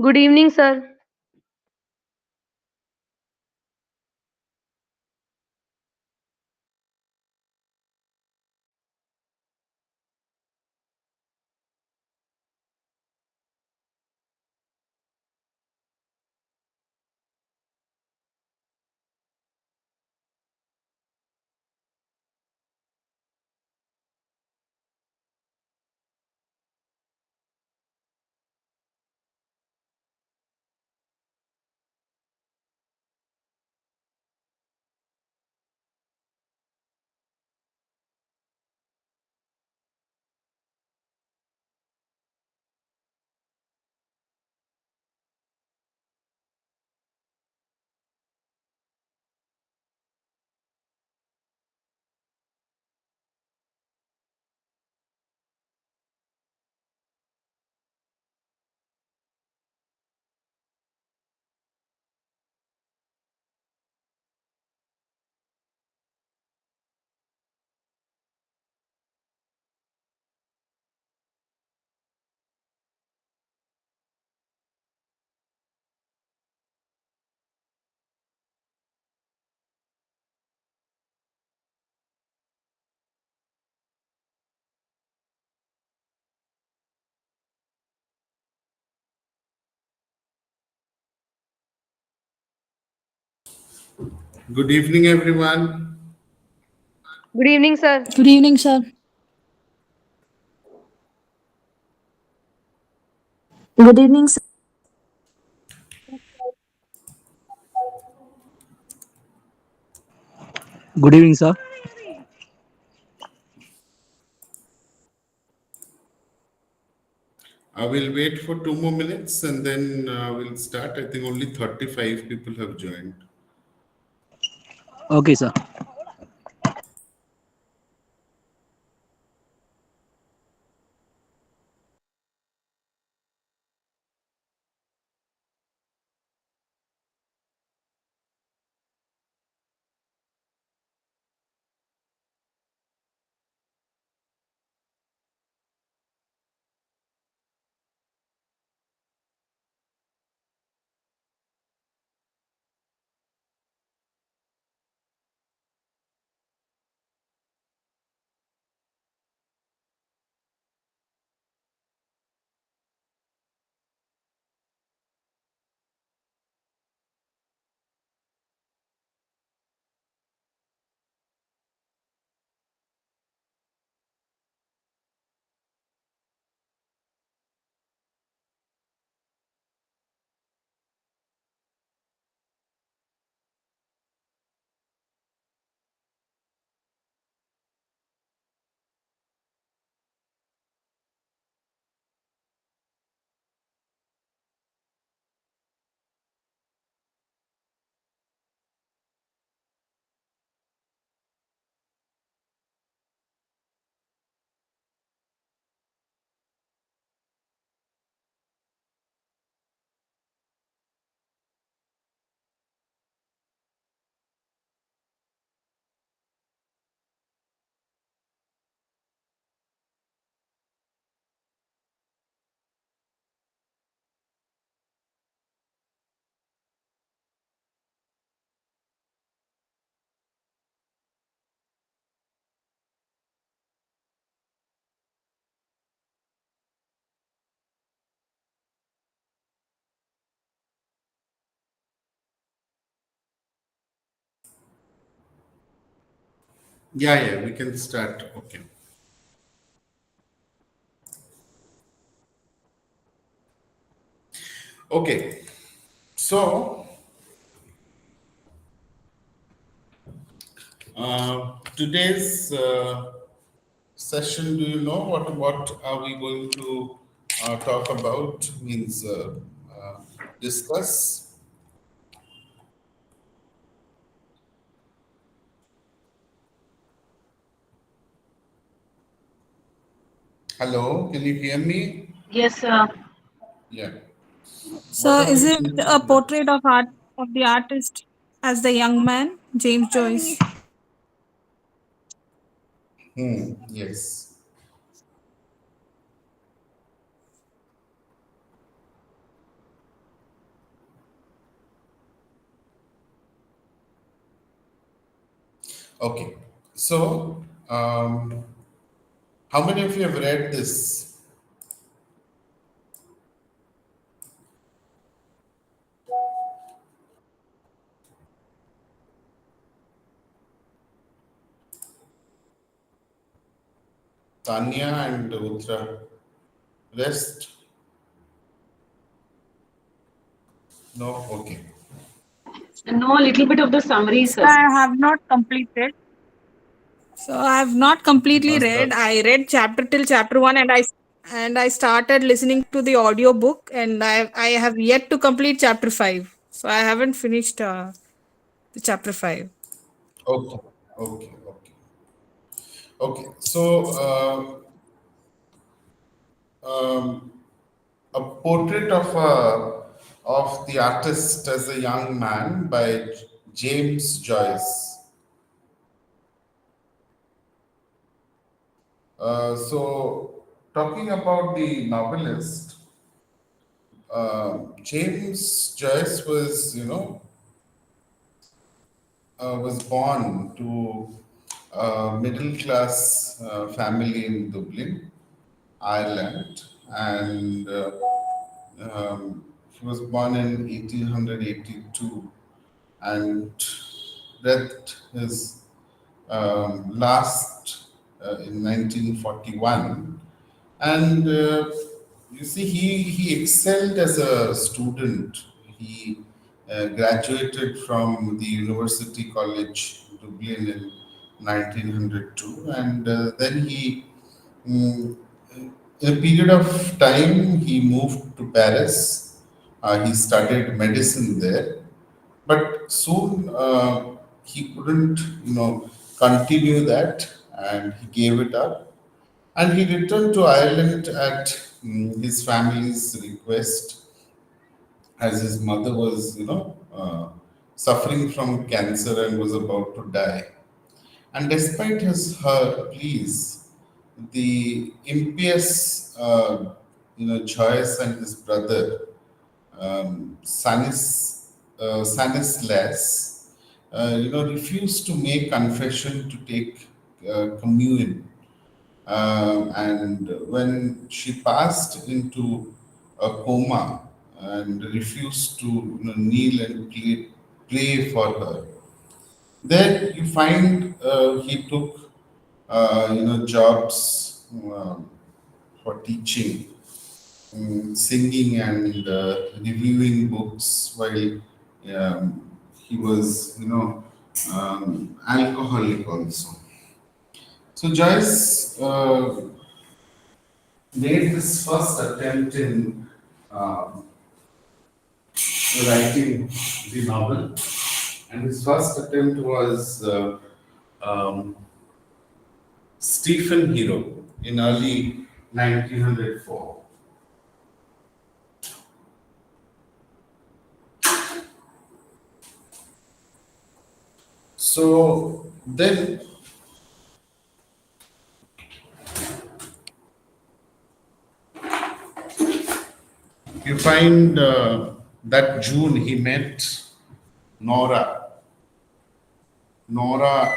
Good evening, sir. Good evening, everyone. Good evening, sir. Good evening, sir. Good evening, sir. Good evening, sir. I will wait for 2 more minutes and then we'll start. I think only 35 people have joined. Okay, sir. Yeah, we can start. Okay. Okay. So, today's session, do you know what are we going to talk about? Means uh, discuss. Hello, can you hear me? Yes, sir. Yeah. What Sir, are is we it going to a discuss? portrait of art of the artist as the young man, James Joyce? Yes. Okay. So, how many of you have read this? Tanya and Uttara. Rest? No? Okay. No, a little bit of the summary, So sir. I have not completed. So I have not completely Must read. have. I read chapter till chapter 1, and I started listening to the audio book, and I have yet to complete chapter 5. So I haven't finished the chapter 5. Okay. Okay. Okay. Okay. So, um, a portrait of the artist as a young man by James Joyce. So, talking about the novelist, James Joyce was, was born to a middle class family in Dublin, Ireland, and he was born in 1882 and read his last in 1941. And you see, he excelled as a student. He graduated from the University College Dublin in 1902, and then mm, in a period of time, he moved to Paris. He studied medicine there, but soon he couldn't, continue that, and he gave it up. And he returned to Ireland at his family's request, as his mother was, suffering from cancer and was about to die. And despite her pleas, the impious, Joyce and his brother, Stanislas, refused to make confession to take communion. And when she passed into a coma and refused to kneel and pray for her, then you find he took jobs for teaching, singing and reviewing books while he was alcoholic also. So Joyce made his first attempt in um, writing the novel, and his first attempt was um, Stephen Hero in early 1904. So then you find that June he met Nora, Nora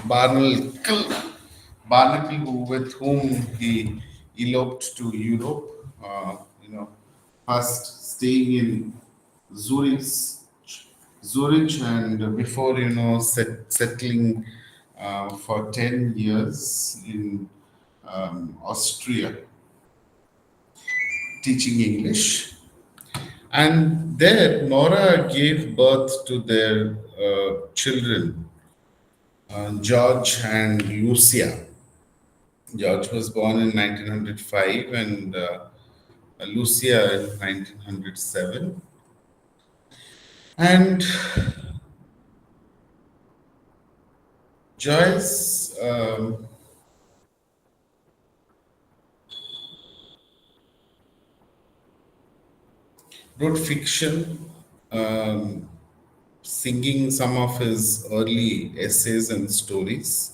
Barnacle, Barnacle, with whom he eloped to Europe. First staying in Zurich, and before settling for 10 years in Austria, teaching English. And there, Nora gave birth to their children, George and Lucia. George was born in 1905 and Lucia in 1907. And Joyce wrote fiction, um, singing some of his early essays and stories.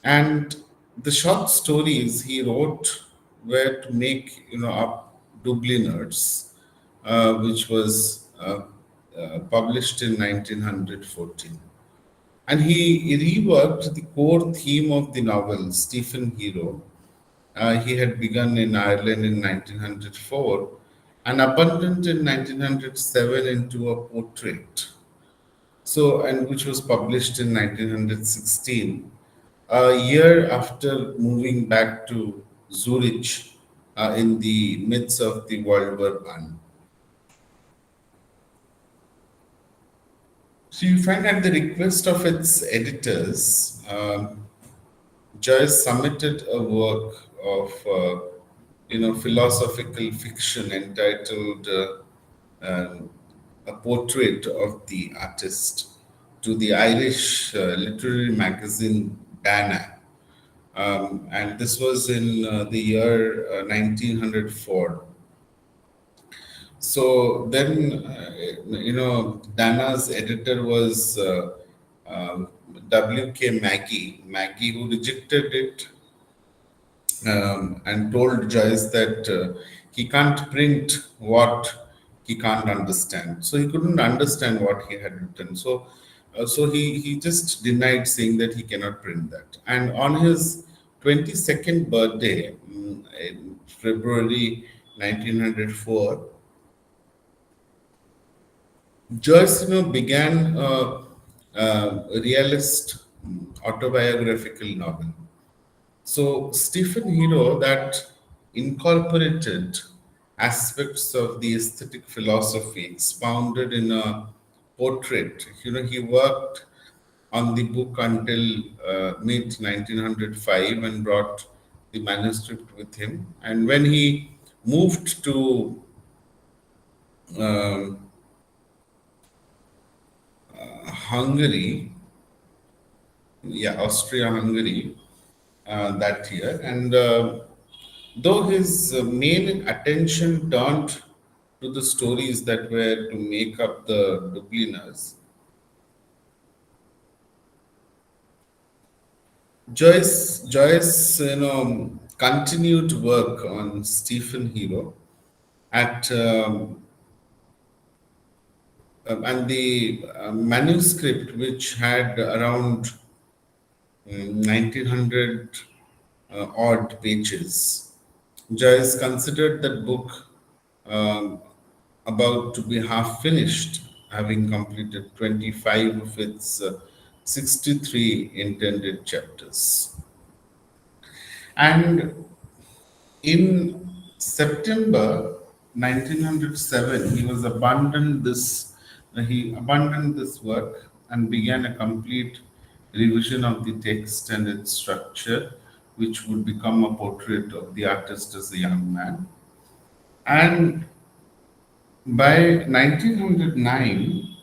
And the short stories he wrote were to make up Dubliners, which was published in 1914. And he reworked the core theme of the novel, Stephen Hero. He had begun in Ireland in 1904 and abandoned in 1907 into a portrait. So, and which was published in 1916, a year after moving back to Zurich in the midst of the World War One. So you find at the request of its editors, Joyce submitted a work of philosophical fiction entitled "A Portrait of the Artist" to the Irish literary magazine Dana, and this was in the year 1904. So then, Dana's editor was W.K. Maggie, who rejected it and told Joyce that he can't print what he can't understand. So he couldn't understand what he had written. So he just denied, saying that he cannot print that. And on his 22nd birthday, in February 1904, Joyce, began a realist autobiographical novel. So, Stephen Hero that incorporated aspects of the aesthetic philosophy expounded in a portrait. He worked on the book until mid 1905 and brought the manuscript with him. And when he moved to um, Hungary, yeah, Austria Hungary, that year. And though his main attention turned to the stories that were to make up the Dubliners, Joyce, continued work on Stephen Hero at and the manuscript, which had around 1900 odd pages. Joyce considered that book um, about to be half finished, having completed 25 of its 63 intended chapters. And in September 1907, he abandoned this work and began a complete revision of the text and its structure, which would become a portrait of the artist as a young man. And by 1909,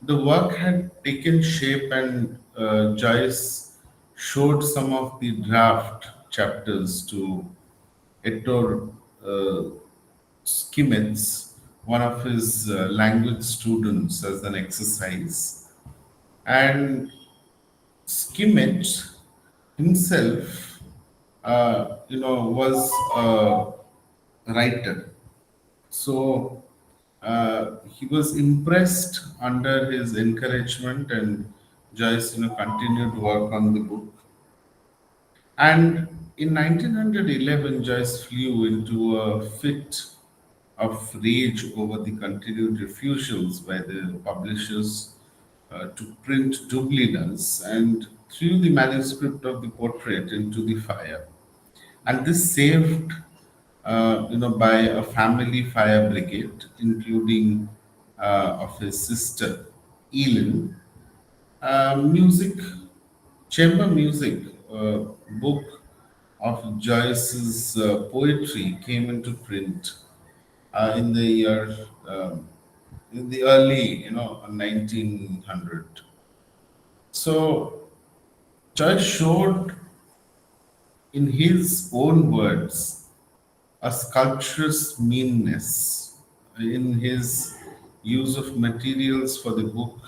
the work had taken shape, and Joyce showed some of the draft chapters to Ettore uh, Skimitz, one of his language students, as an exercise. And Skimitz himself, was a writer. So he was impressed under his encouragement, and Joyce, continued to work on the book. And in 1911, Joyce flew into a fit of rage over the continued refusals by the publishers to print Dubliners, and threw the manuscript of the portrait into the fire. And this saved, by a family fire brigade, including of his sister, Elin. Music, chamber music, book of Joyce's poetry came into print in the year, in the early, 1900. So Joyce showed, in his own words, a sculpturous meanness in his use of materials for the book,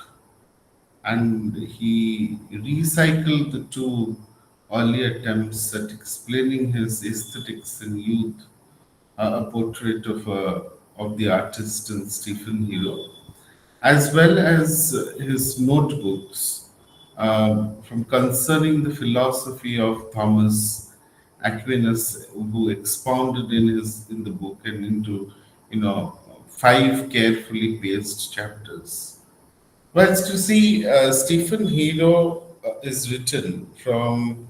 and he recycled the two early attempts at explaining his aesthetics in youth, a portrait of the artist in Stephen Hero, as well as his notebooks, from concerning the philosophy of Thomas Aquinas, who expounded in the book and into five carefully paced chapters. Well, to see Stephen Hero is written from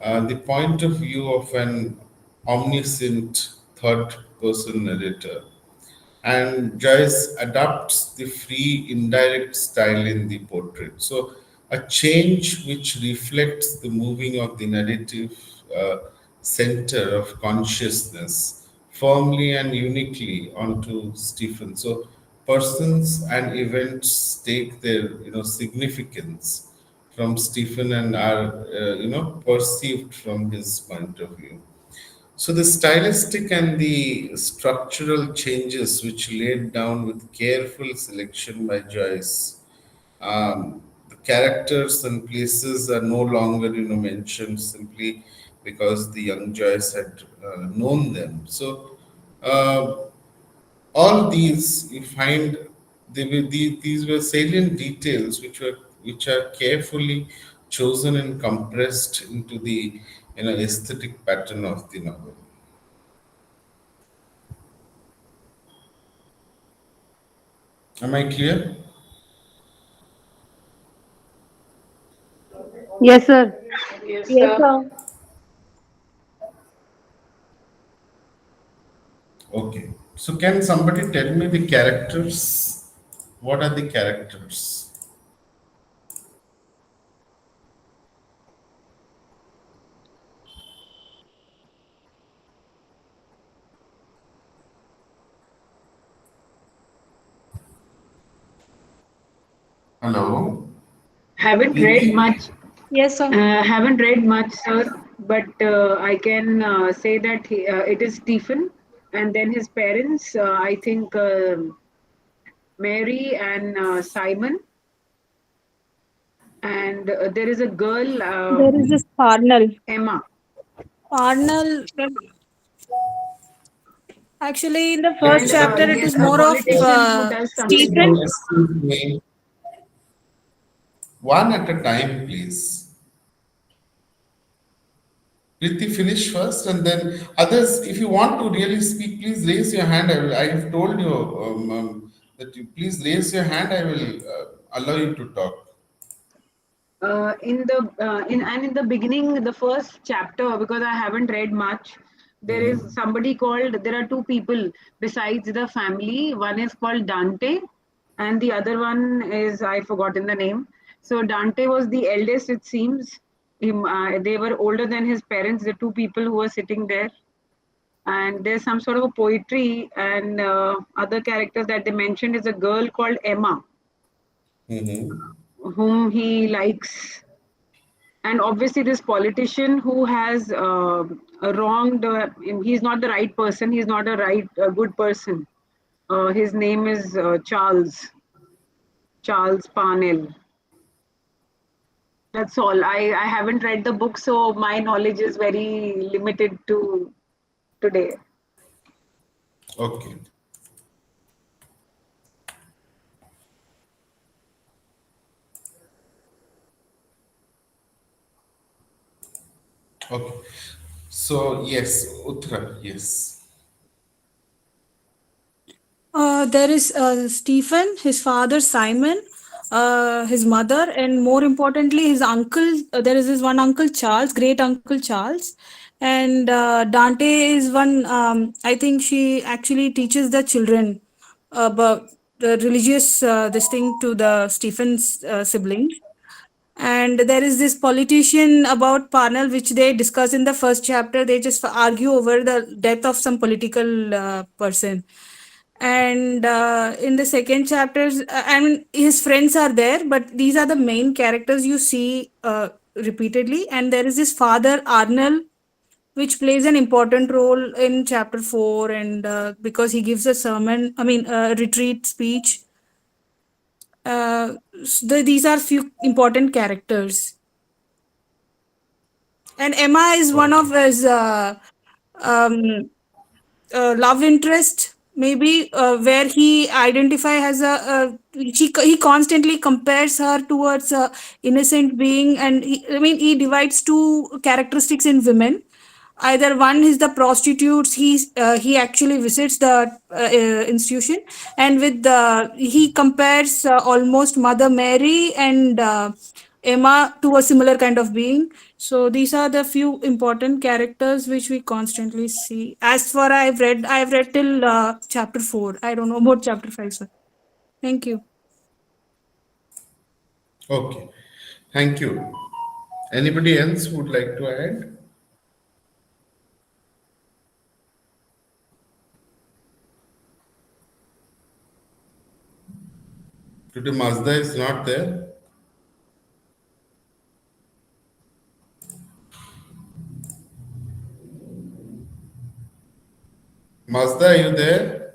the point of view of an omniscient third person narrator, and Joyce adopts the free indirect style in the portrait. So, a change which reflects the moving of the narrative uh, center of consciousness firmly and uniquely onto Stephen. So, persons and events take their significance from Stephen and are perceived from his point of view. So the stylistic and the structural changes which laid down with careful selection by Joyce. The characters and places are no longer mentioned simply because the young Joyce had known them. So uh, all these you find these were salient details which are carefully chosen and compressed into the aesthetic pattern of the novel. Am I clear? Yes, sir. Yes, Yes, sir. sir. Okay. So can somebody tell me the characters? What are the characters? Hello? Haven't read Nidhi? much. Yes, sir. Haven't read much, sir. But I can say that it is Stephen, and then his parents. I think Mary and Simon, and there is a girl, There is this Parnell. Emma, Parnell. Actually, in the first and chapter, it yes, is a more of politician who does Excuse something Stephen. me, wrong. excuse me. One at a time, please. Priti, finish first, and then others. If you want to really speak, please raise your hand. I have told you that you please raise your hand. I will allow you to talk. In the beginning, the first chapter, because I haven't read much, there is Mhm. somebody called. There are two people besides the family. One is called Dante, and the other one is I forgotten the name. So Dante was the eldest, it seems. They were older than his parents. The two people who were sitting there, and there's some sort of a poetry and other characters that they mentioned is a girl called Emma, Mhm. whom he likes, and obviously this politician who has wronged he's not the right person, he's not a good person. His name is Charles Parnell. That's all. I haven't read the book, so my knowledge is very limited to today. Okay. Okay. So yes, Uttara, yes. There is Stephen, his father Simon, his mother, and more importantly, his uncle. There is this one uncle Charles, great uncle Charles, and Dante is one. I think she actually teaches the children about the religious this thing to the Stephen's siblings. And there is this politician about Parnell, which they discuss in the first chapter. They just argue over the death of some political person. And in the second chapters, I mean, his friends are there, but these are the main characters you see repeatedly. And there is this father Arnold, which plays an important role in chapter 4, and because he gives a sermon, I mean, a retreat speech. These are few important characters. And Emma is one of Okay. his um, love interest. maybe where he identify as he constantly compares her towards a innocent being, and I mean he divides two characteristics in women. Either one is the prostitutes he actually visits the institution, and with the he compares almost Mother Mary and Emma to a similar kind of being. So these are the few important characters which we constantly see. As far I've read till chapter 4. I don't know about chapter 5, sir. Thank you. Okay, thank you. Anybody else would like to add? Today Mazda is not there. Mazda, are you there?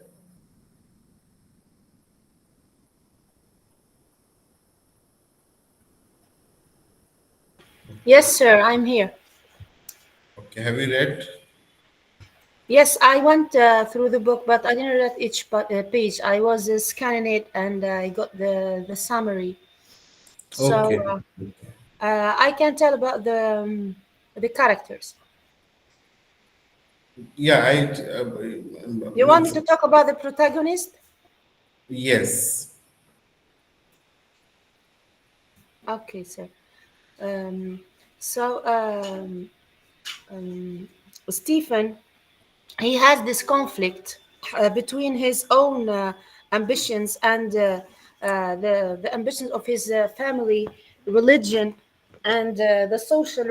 Yes, sir, I'm here. Okay, have you read? Yes, I went through the book, but I didn't read each page. I was scanning it and I got the summary. So Okay. I can tell about the characters. Yeah, You want me to talk about the protagonist? yes. Okay, sir. Um, so Stephen, he has this conflict between his own ambitions and the ambitions of his family, religion, and the social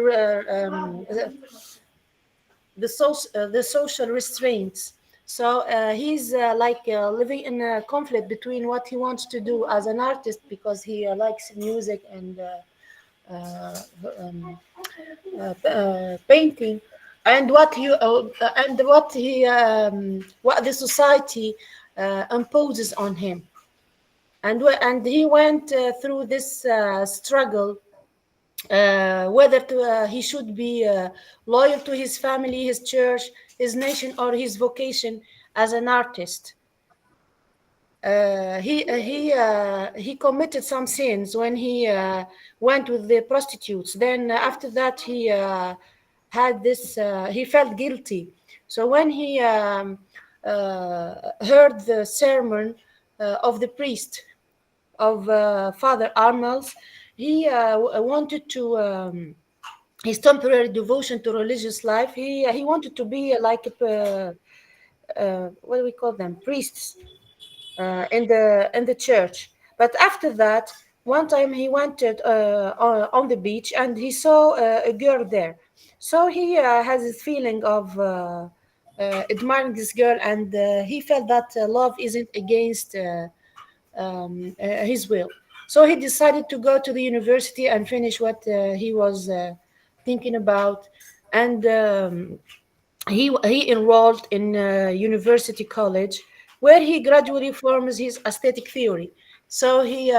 restraints. So he's living in a conflict between what he wants to do as an artist because he likes music and uh, um, painting, and what the society imposes on him, and he went through this struggle whether he should be loyal to his family, his church, his nation, or his vocation as an artist. He committed some sins when he went with the prostitutes. Then after that he felt guilty. So when he heard the sermon of the priest of Father Arnolds, he wanted to his temporary devotion to religious life. He wanted to be like what do we call them, priests in the church. But after that, one time he went on the beach and he saw a girl there. So he has this feeling of admiring this girl, and he felt that love isn't against his will. So he decided to go to the university and finish what he was thinking about, and he enrolled in university college, where he gradually forms his aesthetic theory. So he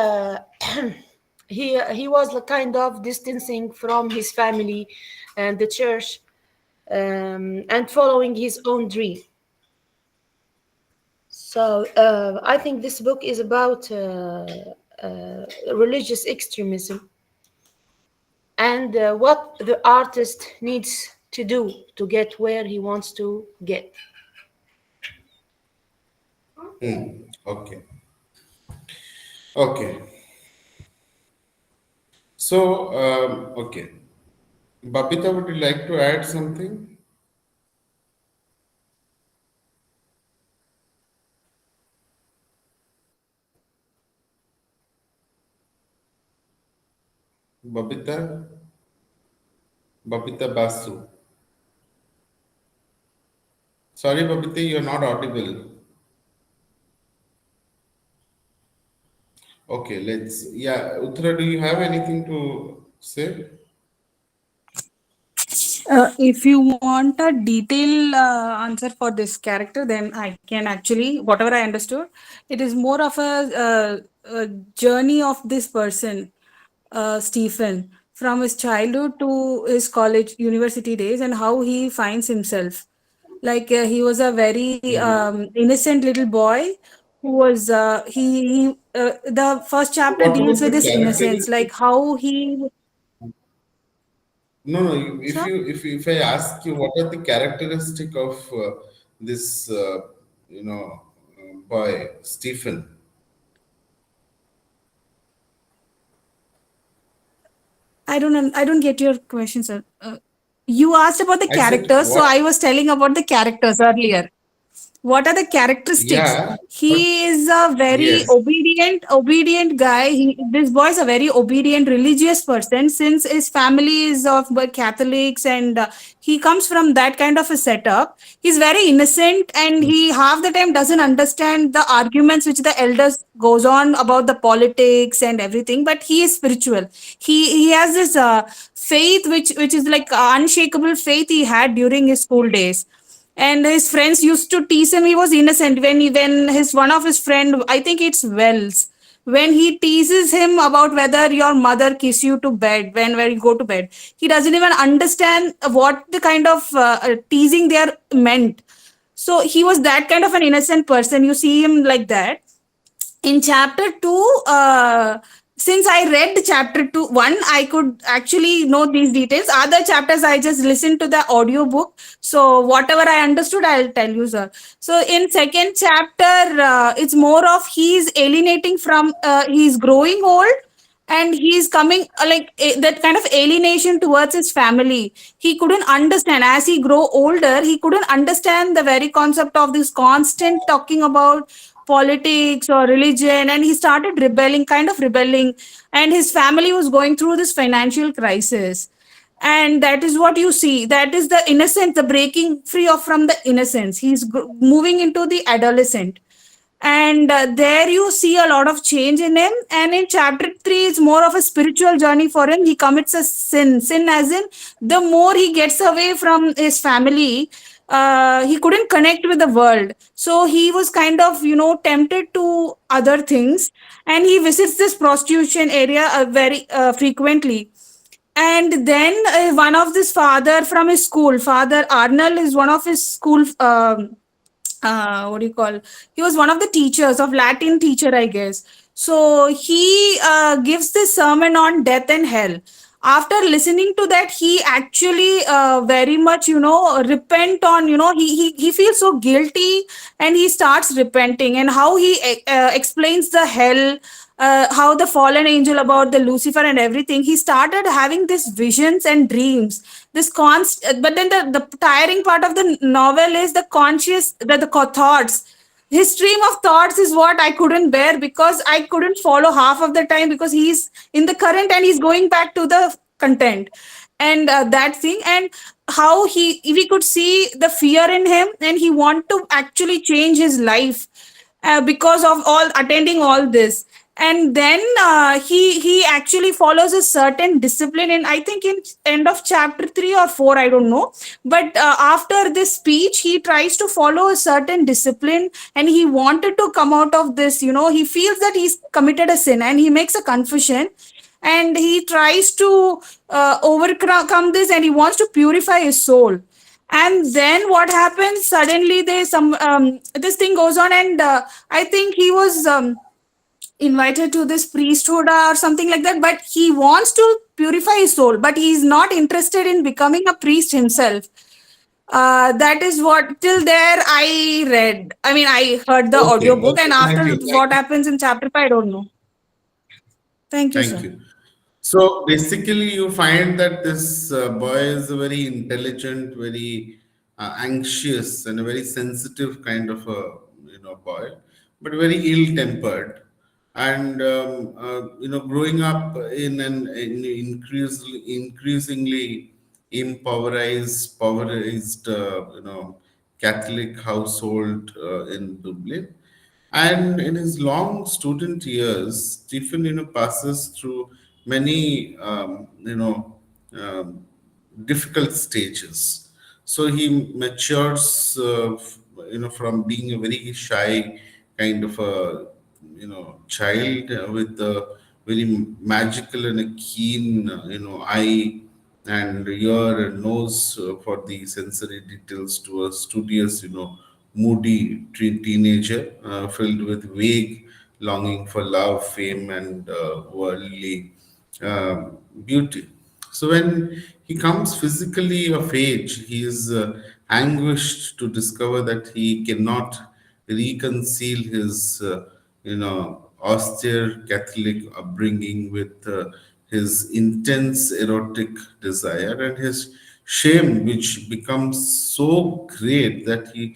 was kind of distancing from his family and the church, and following his own dream. So I think this book is about religious extremism and what the artist needs to do to get where he wants to get. Okay. Okay. So, okay. Babita, would you like to add something? Babita? Babita Basu. Sorry, Babita, you're not audible. Okay, yeah, Uttara, do you have anything to say? If you want a detailed answer for this character, then I can actually, whatever I understood, it is more of a journey of this person, Stephen, from his childhood to his college, university days, and how he finds himself. Like he was a very Mhm. innocent little boy who was the first chapter What deals about with the his innocence, characteristics? like how he. No, no. If Sure. if I ask you, what are the characteristic of this boy Stephen? I don't get your question, sir. You asked about the I said characters, so what? I was telling about the characters earlier. What are the characteristics? Yeah, but He is a very yes. obedient guy. This boy is a very obedient religious person, since his family is of Catholics, and he comes from that kind of a setup. He's very innocent, and he half the time doesn't understand the arguments which the elders goes on about the politics and everything. But he is spiritual. He has this faith, which is like unshakable faith he had during his school days. And his friends used to tease him. He was innocent when his one of his friend, I think it's Wells, when he teases him about whether your mother kiss you to bed when you go to bed, he doesn't even understand what the kind of teasing there meant. So he was that kind of an innocent person. You see him like that. In chapter 2, since I read chapter 2 1, I could actually know these details. Other chapters I just listened to the audio book, so whatever I understood I'll tell you, sir. So in second chapter, it's more of he's alienating from he's growing old, and he's coming that kind of alienation towards his family. He couldn't understand, as he grow older, he couldn't understand the very concept of this constant talking about politics or religion, and he started rebelling, kind of rebelling. And his family was going through this financial crisis, and that is what you see. That is the innocence, the breaking free of from the innocence. He's moving into the adolescent, and there you see a lot of change in him. And in chapter 3, it's more of a spiritual journey for him. He commits a sin as in, the more he gets away from his family, he couldn't connect with the world, so he was kind of tempted to other things, and he visits this prostitution area very frequently. And then one of this father from his school, Father Arnold, is one of his school what do you call, he was one of the teachers of Latin teacher, I guess. So he gives this sermon on death and hell. After listening to that, he actually very much repent on, he feels so guilty, and he starts repenting. And how he explains the hell, how the fallen angel, about the Lucifer and everything, he started having these visions and dreams, this but then the tiring part of the novel is the conscious, the thoughts. His stream of thoughts is what I couldn't bear, because I couldn't follow half of the time, because he's in the current and he's going back to the content. And that thing, and how we could see the fear in him, and he want to actually change his life because of all attending all this. And then he actually follows a certain discipline, and I think in end of chapter 3 or 4, I don't know. But after this speech, he tries to follow a certain discipline, and he wanted to come out of this. He feels that he's committed a sin, and he makes a confession, and he tries to overcome this, and he wants to purify his soul. And then what happens, suddenly they some this thing goes on, and I think he was invited to this priesthood or something like that, but he wants to purify his soul, but he's not interested in becoming a priest himself. That is what, till there I read, I mean, I heard the Okay, audiobook, and okay. after Thank you. what happens in chapter 5, I don't know. Thank you, Thank sir. you. So basically, you find that this boy is a very intelligent, very anxious, and a very sensitive kind of a boy, but very ill-tempered, and growing up in an increasingly impoverished Catholic household in Dublin. And in his long student years, Stephen, passes through many, difficult stages. So he matures, from being a very shy kind of a, child with a very magical and a keen, eye and ear and nose for the sensory details to a studious, moody teenager filled with vague longing for love, fame, and worldly beauty. So when he comes physically of age, he is anguished to discover that he cannot reconcile his, austere Catholic upbringing with his intense erotic desire, and his shame, which becomes so great that he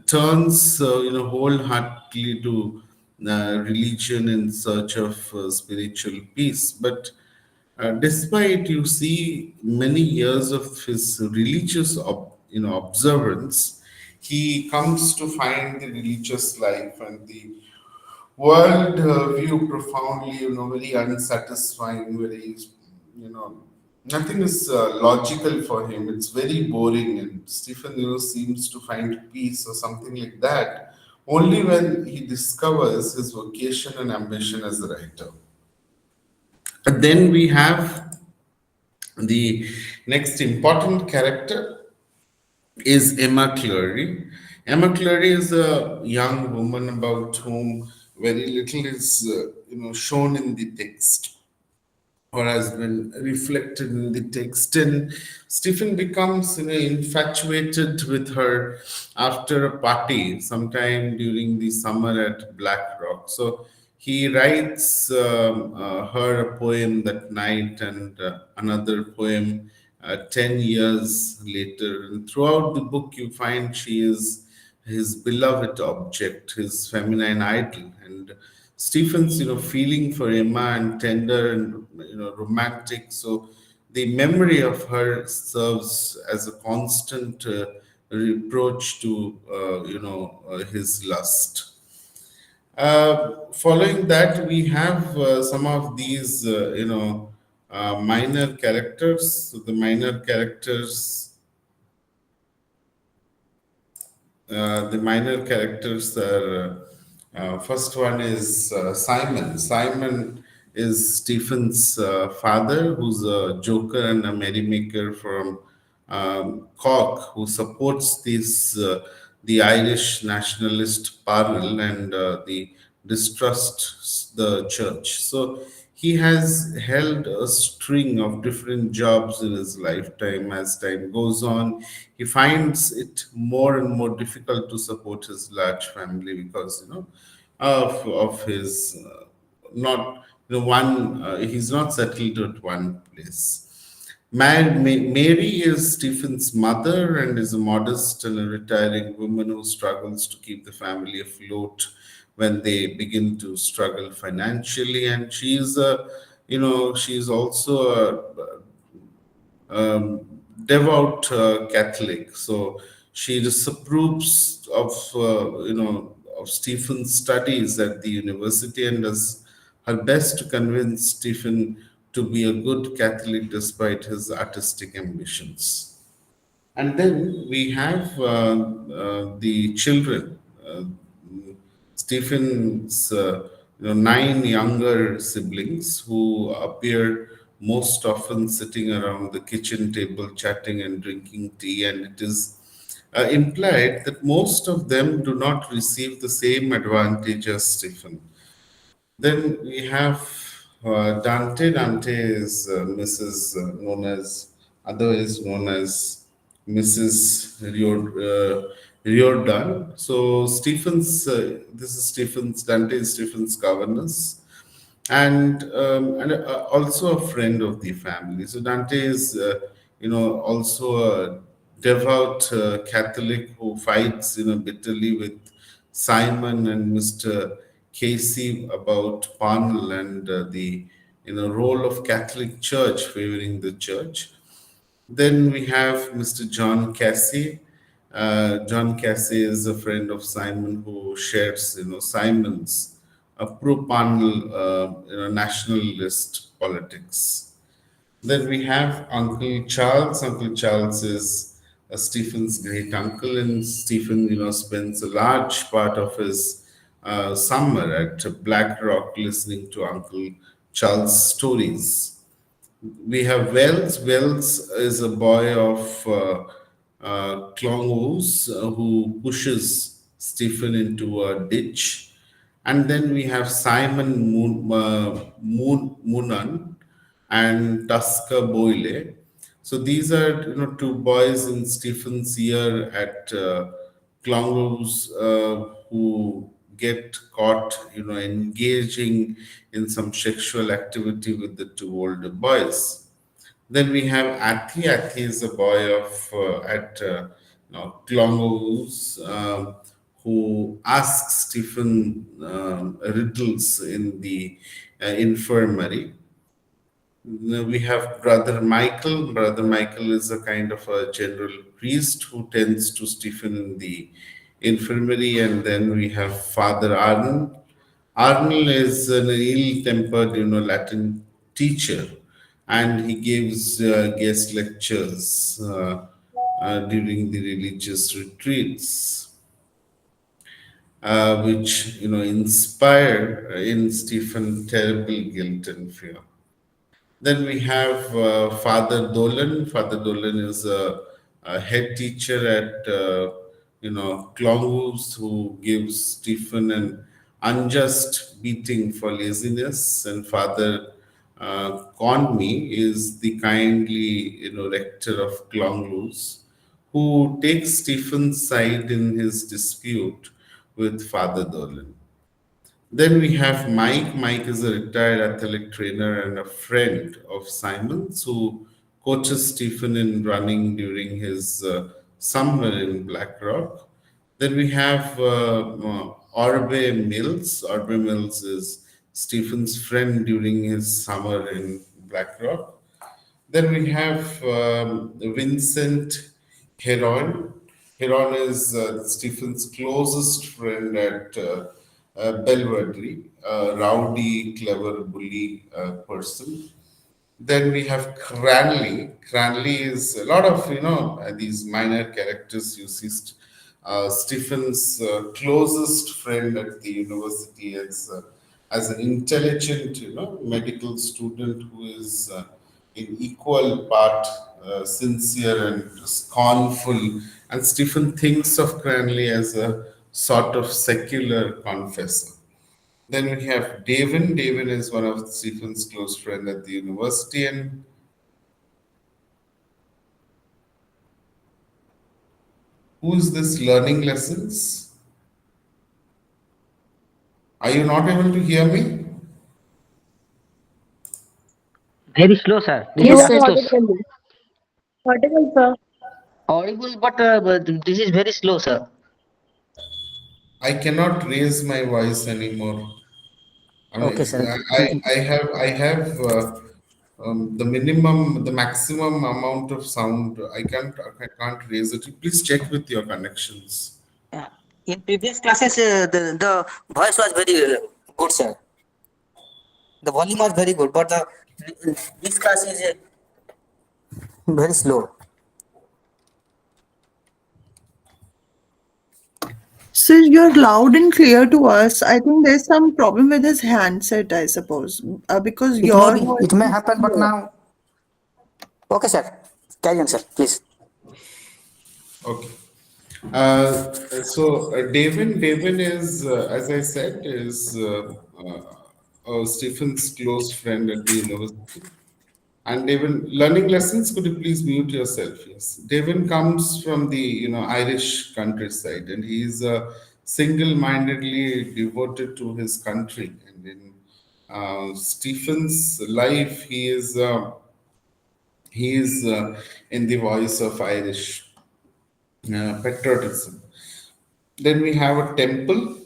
turns, wholeheartedly to religion in search of spiritual peace. But despite you see many years of his religious observance, he comes to find the religious life and the world view profoundly, very unsatisfying, very, nothing is logical for him. It's very boring, and Stephen, seems to find peace or something like that only when he discovers his vocation and ambition as a writer. But then we have the next important character is Emma Clary. Emma Clary is a young woman about whom very little is shown in the text or has been reflected in the text. And Stephen becomes infatuated with her after a party sometime during the summer at Black Rock. So he writes her a poem that night and another poem 10 years later. And throughout the book, you find she is his beloved object, his feminine idol. And Stephen's, feeling for Emma and tender and, romantic. So the memory of her serves as a constant reproach to, his lust. Following that, we have some of these, minor characters. So the minor characters, are first one is Simon. Simon is Stephen's father, who's a joker and a merrymaker from Cork, who supports the Irish nationalist Parnell and the distrusts the church. So he has held a string of different jobs in his lifetime. As time goes on, he finds it more and more difficult to support his large family because of his not one he's not settled at one place. Mary is Stephen's mother and is a modest and a retiring woman who struggles to keep the family afloat when they begin to struggle financially. And she's she's also devout Catholic. So she disapproves of of Stephen's studies at the university and does her best to convince Stephen to be a good Catholic despite his artistic ambitions. And then we have the children. Stephen's nine younger siblings who appear most often sitting around the kitchen table chatting and drinking tea, and it is implied that most of them do not receive the same advantage as Stephen. Then we have Dante. Dante is otherwise known as Mrs. Riordan. So this is Dante is Stephen's governess, and also a friend of the family. So Dante is, also a devout Catholic who fights, bitterly with Simon and Mr. Casey about Parnell and the, role of Catholic Church favoring the church. Then we have Mr. John Casey. John Casey is a friend of Simon who shares, Simon's pro-Parnell, nationalist politics. Then we have Uncle Charles. Uncle Charles is Stephen's great uncle, and Stephen, spends a large part of his summer at Black Rock listening to Uncle Charles' stories. We have Wells. Wells is a boy of Clongowes who pushes Stephen into a ditch. And then we have Simon Moonan and Tusker Boyle. So these are, two boys in Stephen's year at Clongowes who get caught, engaging in some sexual activity with the two older boys. Then we have Athi. Athi is a boy of at Clongowes who asks Stephen riddles in the infirmary. Then we have Brother Michael. Brother Michael is a kind of a general priest who tends to Stephen in the infirmary. And then we have Father Arnold. Arnold is an ill-tempered, Latin teacher, and he gives guest lectures during the religious retreats, which inspire in Stephen terrible guilt and fear. Then we have Father Dolan. Father Dolan is a head teacher at Clongowes who gives Stephen an unjust beating for laziness. And Father Conme is the kindly rector of Clongowes who takes Stephen's side in his dispute with Father Dolan. Then we have Mike. Mike is a retired athletic trainer and a friend of Simon's who coaches Stephen in running during his summer in Blackrock. Then we have Orbe Mills. Orbe Mills is Stephen's friend during his summer in Blackrock. Then we have Vincent Heron. Heron is Stephen's closest friend at Belvedere, a rowdy, clever, bully person. Then we have Cranley. Cranley is a lot of these minor characters you see. Stephen's closest friend at the university as an intelligent medical student who is in equal part sincere and scornful. And Stephen thinks of Cranley as a sort of secular confessor. Then we have Davin. Davin is one of Stephen's close friends at the university. And who is this learning lessons? Are you not able to hear me? Very slow, sir. This is Yes, You are just sir. slow. audible. Audible, sir. Audible, but this is very slow, sir. I cannot raise my voice anymore. I mean, Okay, sir. I have the maximum amount of sound. I can't raise it. Please check with your connections. Yeah. In previous classes, the voice was very good, sir. The volume was very good, but this class is very slow. So you're loud and clear to us. I think there's some problem with his handset, I suppose, because It may your be, voice it may is happen, but clear. now. Okay, sir. Carry on, sir, please. Okay. Davin is, as I said, is Stephen's close friend at the university. And Devin, learning lessons, could you please mute yourself? Yes. Devin comes from the Irish countryside, and he is single-mindedly devoted to his country. And in Stephen's life, he is in the voice of Irish patriotism. Then we have a temple.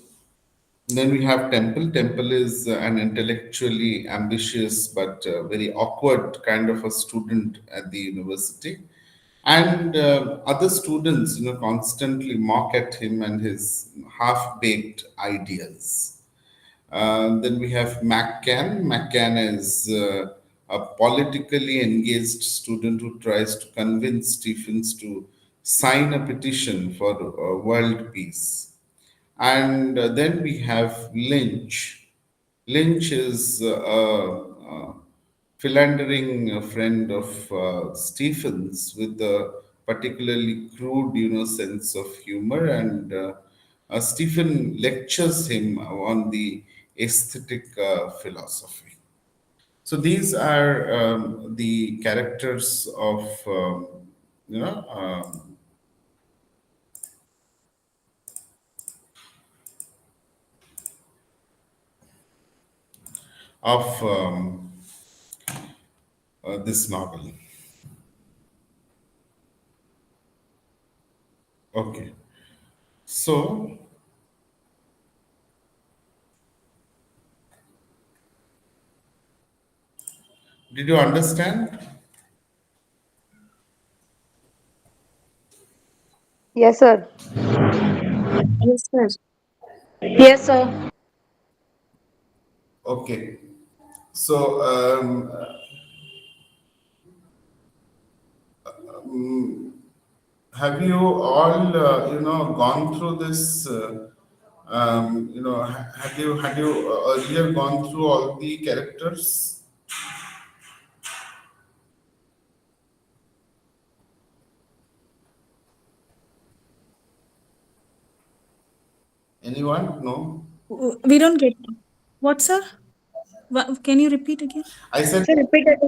Then we have Temple. Temple is an intellectually ambitious but very awkward kind of a student at the university. And other students, constantly mock at him and his half-baked ideas. Then we have McCann. McCann is a politically engaged student who tries to convince Stephens to sign a petition for world peace. And then we have Lynch. Lynch is philandering friend of Stephen's with a particularly crude, sense of humor, and Stephen lectures him on the aesthetic philosophy. So these are the characters of you know of this novel. Okay, so did you understand? Yes, sir. Yes, sir. Yes, sir. Okay, so have you all gone through this? Have you earlier gone through all the characters? Anyone? No. We don't get what, sir? Can you repeat again? I said, Sir, repeat it.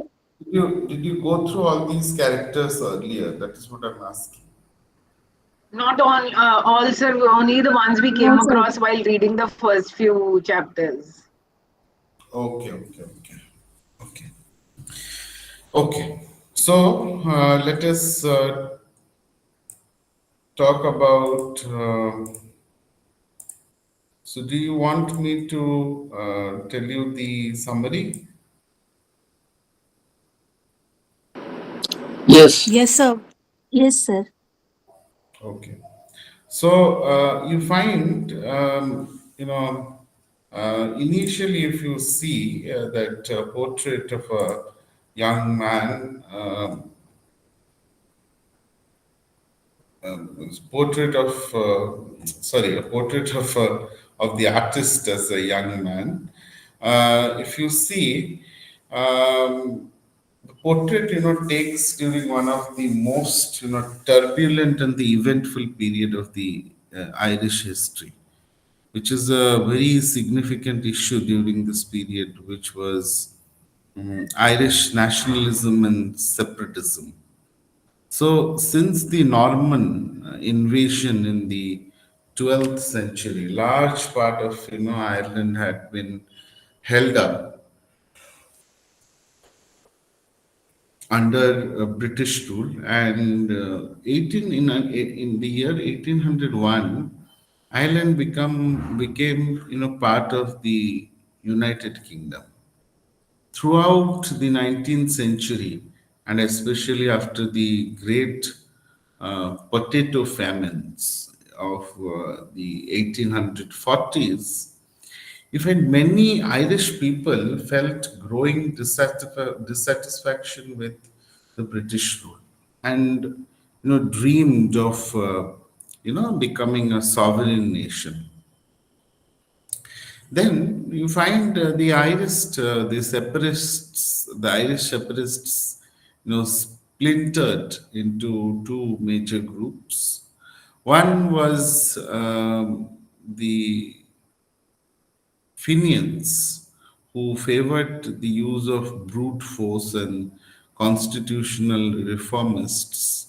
did you go through all these characters earlier? That is what I'm asking. Not all, sir. Only the ones we No, came sir. across while reading the first few chapters. Okay, okay, okay, okay, okay. So let us talk about. So, do you want me to tell you the summary? Yes. Yes, sir. Yes, sir. Okay. So you find, initially, if you see that portrait of a young man, portrait of, sorry, a portrait of the artist as a young man. If you see, the portrait, takes during one of the most, turbulent and the eventful period of the Irish history, which is a very significant issue during this period, which was Irish nationalism and separatism. So, since the Norman invasion in the 12th century, large part of Ireland had been held up under British rule, and 18 in the year 1801, Ireland became part of the United Kingdom. Throughout the 19th century, and especially after the great potato famines of the 1840s, you find many Irish people felt growing dissatisfaction with the British rule, and dreamed of becoming a sovereign nation. Then you find the Irish separatists, splintered into two major groups. One was the Fenians, who favored the use of brute force, and constitutional reformists,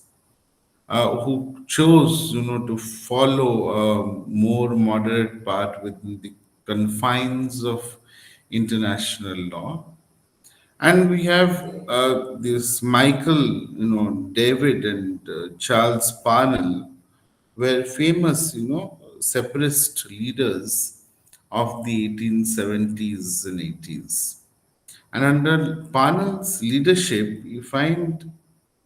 who chose, to follow a more moderate path within the confines of international law. And we have this Michael, David and Charles Parnell were famous, separatist leaders of the 1870s and 80s. And under Parnell's leadership, you find,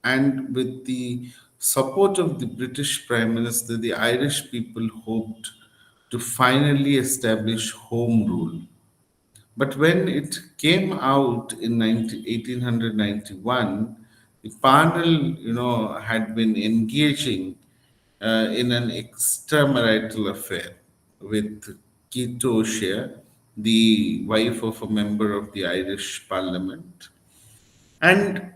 and with the support of the British Prime Minister, the Irish people hoped to finally establish home rule. But when it came out in 1891, the panel, had been engaging in an extramarital affair with Keith O'Shea, the wife of a member of the Irish Parliament. And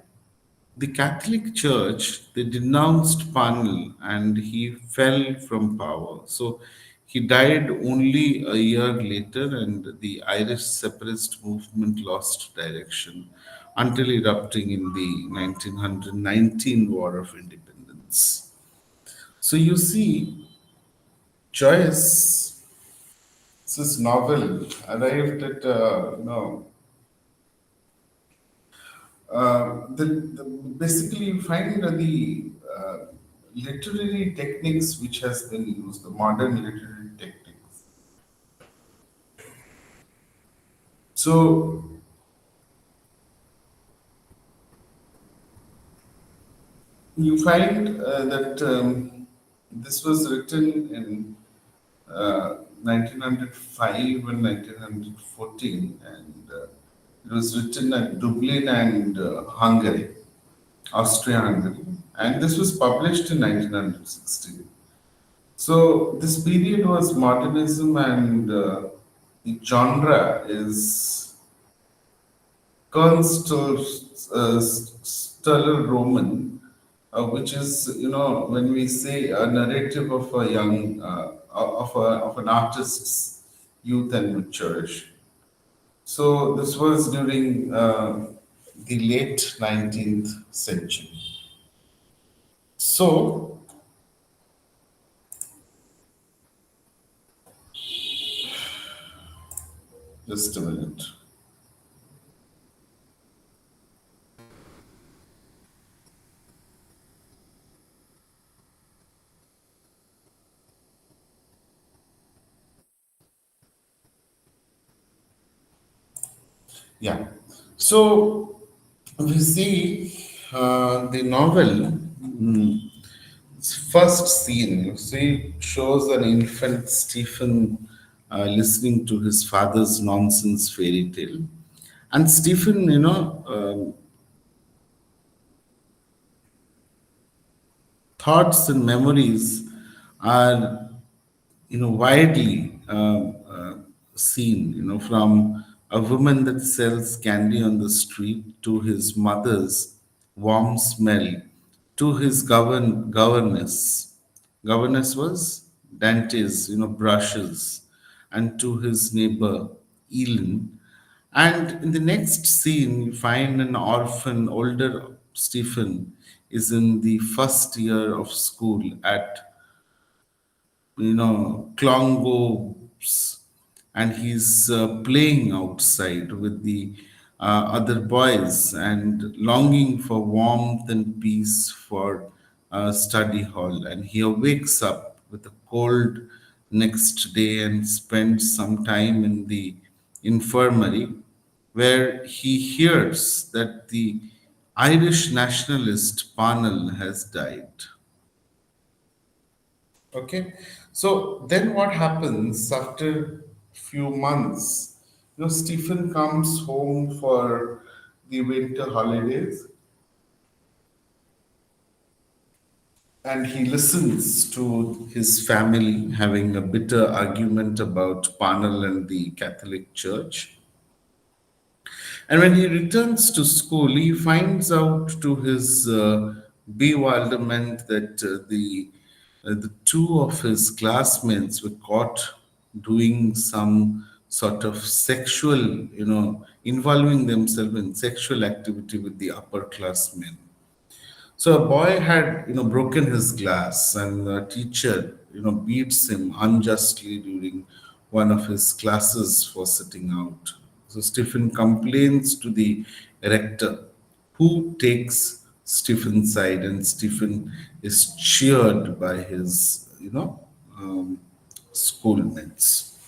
the Catholic Church, they denounced Parnell and he fell from power. So he died only a year later, and the Irish separatist movement lost direction until erupting in the 1919 War of Independence. So you see, Joyce's novel arrived at, basically you find uh, literary techniques which has been used, the modern literary techniques. So you find that this was written in 1905 and 1914, and it was written at Dublin and Hungary, Austria-Hungary, and this was published in 1916. So this period was modernism, and the genre is Stellar Roman, which is, when we say a narrative of a young, of an artist's youth and maturity. So this was during the late 19th century. So just a minute. Yeah. So we see the novel. First scene, you see, shows an infant Stephen listening to his father's nonsense fairy tale. And Stephen, thoughts and memories are, widely seen, from a woman that sells candy on the street to his mother's warm smell to his governess was Dante's, brushes, and to his neighbor Elin. And in the next scene, you find an orphan. Older Stephen is in the first year of school at, Klongos, and he's playing outside with the other boys and longing for warmth and peace for study hall. And he wakes up with a cold next day and spends some time in the infirmary, where he hears that the Irish nationalist Parnell has died. Okay, so then what happens after few months? Stephen comes home for the winter holidays, and he listens to his family having a bitter argument about Parnell and the Catholic Church. And when he returns to school, he finds out to his bewilderment that the two of his classmates were caught doing some sort of sexual, involving themselves in sexual activity with the upperclassmen. So a boy had, broken his glass, and the teacher, beats him unjustly during one of his classes for sitting out. So Stephen complains to the rector, who takes Stephen's side, and Stephen is cheered by his, schoolmates.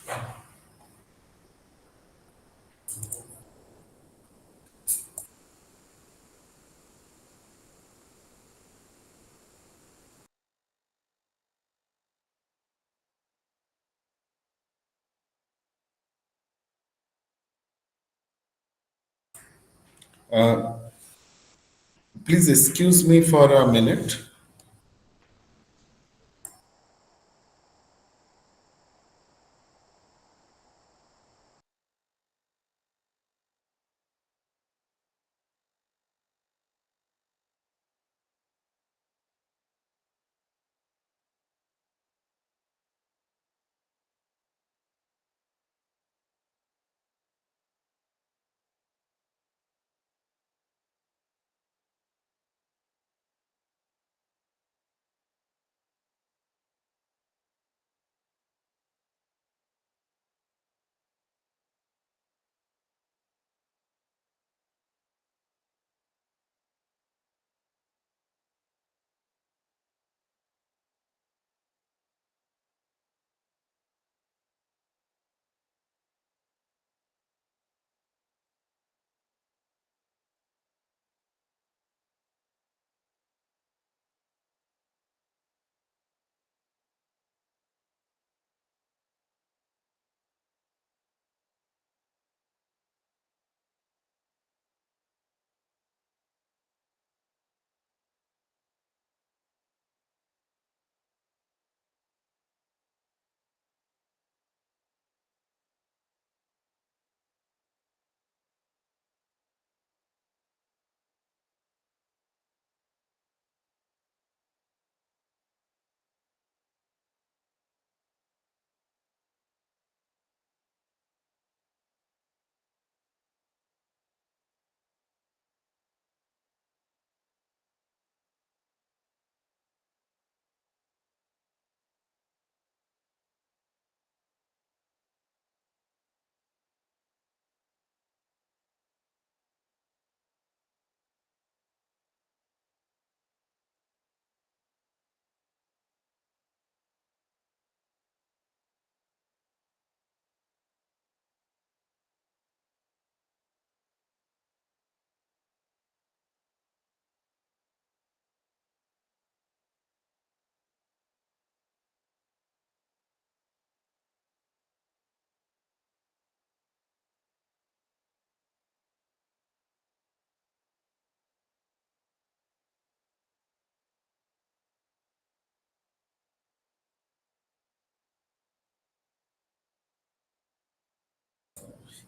Uh, Please excuse me for a minute.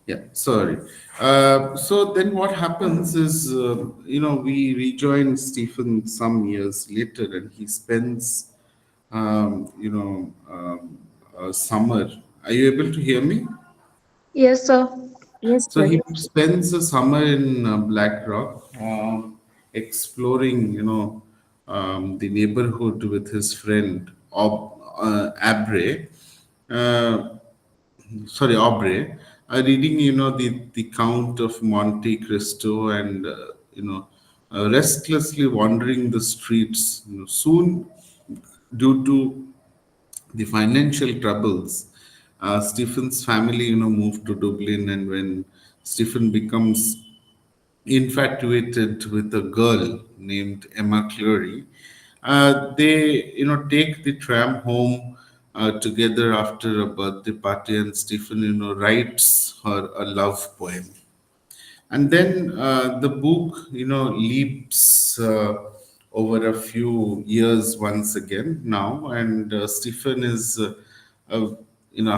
Yeah, sorry. So then what happens is, we rejoin Stephen some years later, and he spends, a summer. Are you able to hear me? Yes, sir. Yes, So sir. he spends a summer in Black Rock, exploring, the neighborhood with his friend Abre. Uh, Aubrey, reading, the Count of Monte Cristo, and, restlessly wandering the streets. Soon, due to the financial troubles, Stephen's family, moved to Dublin, and when Stephen becomes infatuated with a girl named Emma Cleary. They, take the tram home together after a birthday party, and Stephen, writes her a love poem. And then the book, leaps over a few years once again now, and Stephen is a,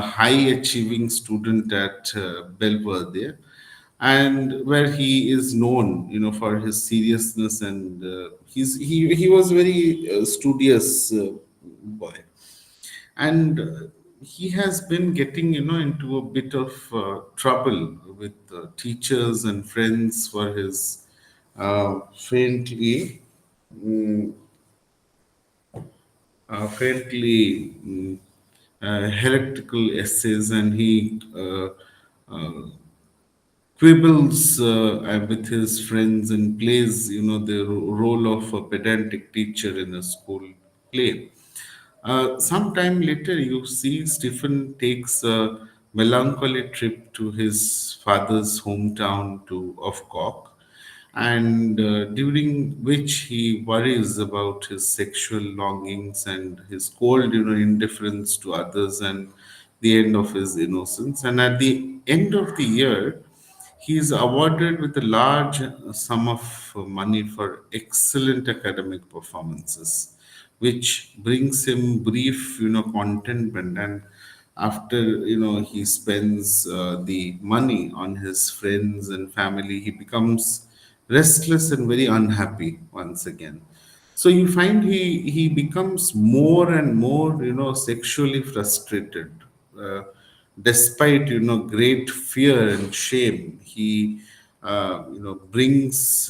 high achieving student at Belvedere, and where he is known, for his seriousness, and he was very studious boy, and he has been getting, into a bit of trouble with teachers and friends for his faintly heretical essays, and he quibbles with his friends and plays, the role of a pedantic teacher in a school play. Sometime later, you see Stephen takes a melancholy trip to his father's hometown of Cork, and during which he worries about his sexual longings and his cold, indifference to others, and the end of his innocence. And at the end of the year, he is awarded with a large sum of money for excellent academic performances, which brings him brief, contentment. And after, he spends the money on his friends and family, he becomes restless and very unhappy once again. So you find he becomes more and more, sexually frustrated. Despite, great fear and shame, he brings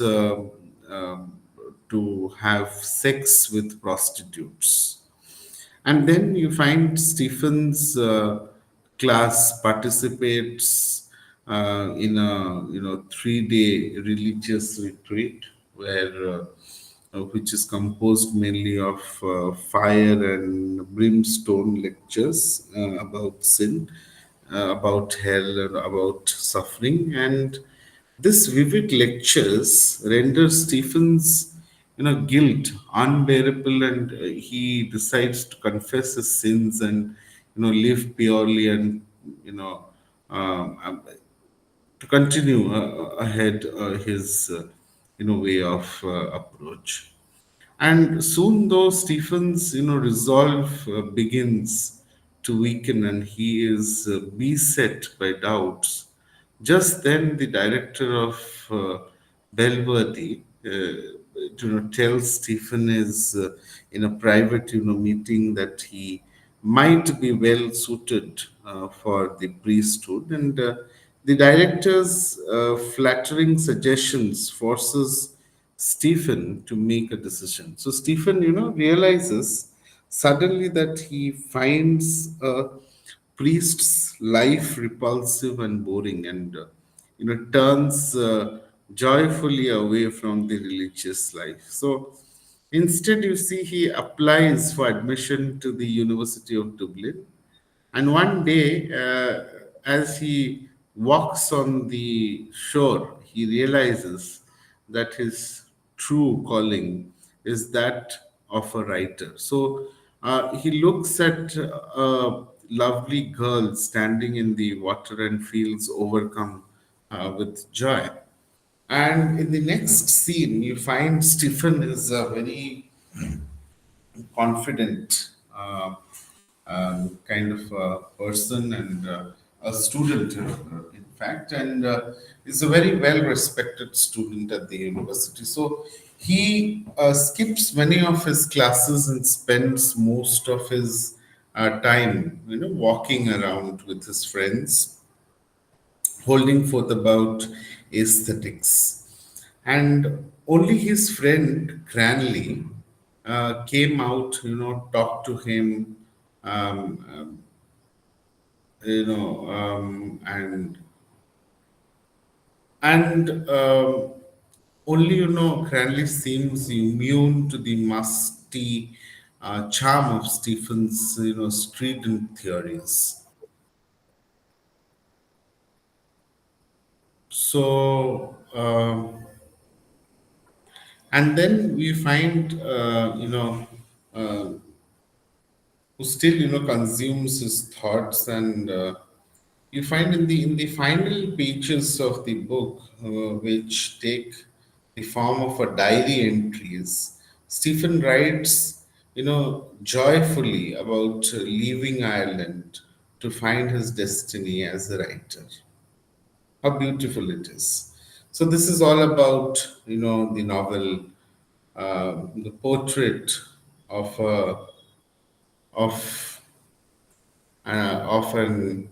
to have sex with prostitutes. And then you find Stephen's class participates in a, 3-day religious retreat, where which is composed mainly of fire and brimstone lectures about sin, about hell, and about suffering. And this vivid lectures render Stephen's, guilt unbearable, and he decides to confess his sins and, live purely, and, you know to continue ahead his, way of approach. And soon, though, Stephen's, resolve begins to weaken, and he is beset by doubts. Just then, the director of Belvedere, tells Stephen is in a private, meeting, that he might be well suited for the priesthood, and the director's flattering suggestions forces Stephen to make a decision. So Stephen, realizes suddenly that he finds a priest's life repulsive and boring, and turns joyfully away from the religious life. So instead, you see, he applies for admission to the University of Dublin, and one day, as he walks on the shore, he realizes that his true calling is that of a writer. So he looks at a lovely girl standing in the water and feels overcome with joy. And in the next scene, you find Stephen is a very confident kind of person, and a student, in fact, and is a very well respected student at the university. So he skips many of his classes and spends most of his time, walking around with his friends, holding forth about aesthetics. And only his friend Cranley came out, talked to him, um, and and only Cranley seems immune to the musty charm of Stephen's strident theories. So and then we find uh, who still consumes his thoughts, and you find in the final pages of the book, which take the form of a diary entries, Stephen writes joyfully about leaving Ireland to find his destiny as a writer. How beautiful it is. So this is all about the novel, the portrait of of of an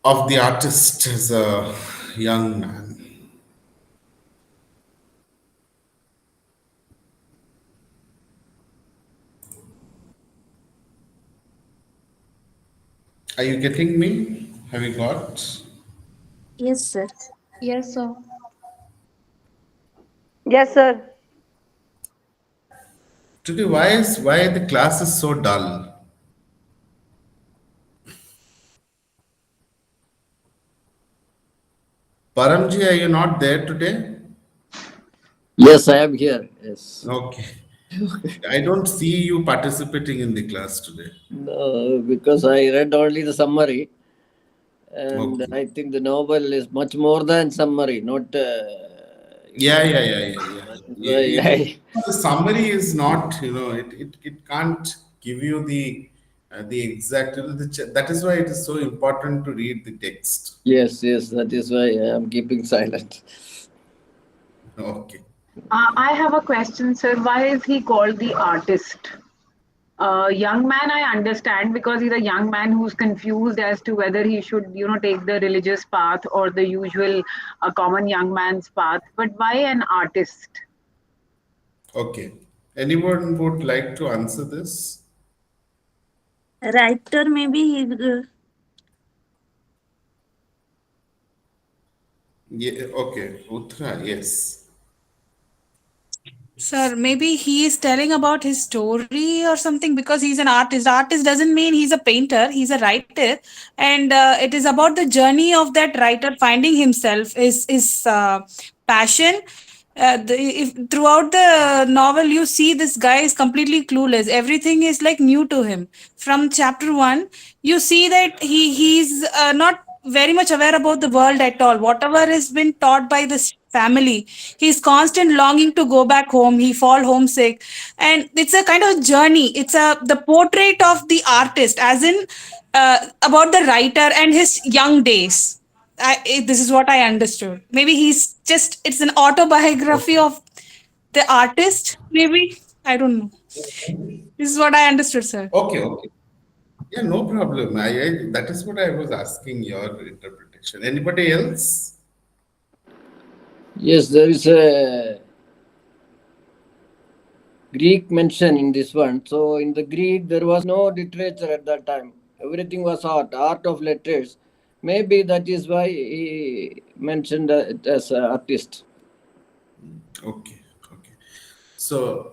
of the artist as a young man. Are you getting me? Have you got? Yes, sir. Yes, sir. Yes, sir. Today, why the class is so dull? Paramji, are you not there today? Yes, I am here. Yes. Okay. I don't see you participating in the class today. No, because I read only the summary, and Okay. I think the novel is much more than summary. Not, Yeah. that is why The summary is not, it can't give you the exact, that is why it is so important to read the text. yes, that is why I am keeping silent. Okay. I have a question, sir. Why is he called the artist? Young man, I understand because he's a young man who's confused as to whether he should, take the religious path or the usual common young man's path. But why an artist? Okay. Anyone would like to answer this? Writer, maybe he, Yeah, okay. Uttara, yes. Sir, maybe he is telling about his story or something because he's an artist. Artist doesn't mean he's a painter, he's a writer. And it is about the journey of that writer finding himself, his passion. Throughout the novel, you see this guy is completely clueless. Everything is like new to him. From chapter one, you see that he's not very much aware about the world at all. Whatever has been taught by this family, he's constant longing to go back home. He fall homesick, and it's a kind of journey. It's a the portrait of the artist, as in about the writer and his young days. This is what I understood. Maybe he's just, it's an autobiography Okay. of the artist. Maybe, I don't know. This is what I understood, sir. Okay. Yeah, no problem. That is what I was asking your interpretation. Anybody else? Yes, there is a Greek mention in this one. So in the Greek, there was no literature at that time. Everything was art of letters. Maybe that is why he mentioned it as an artist. Okay. So,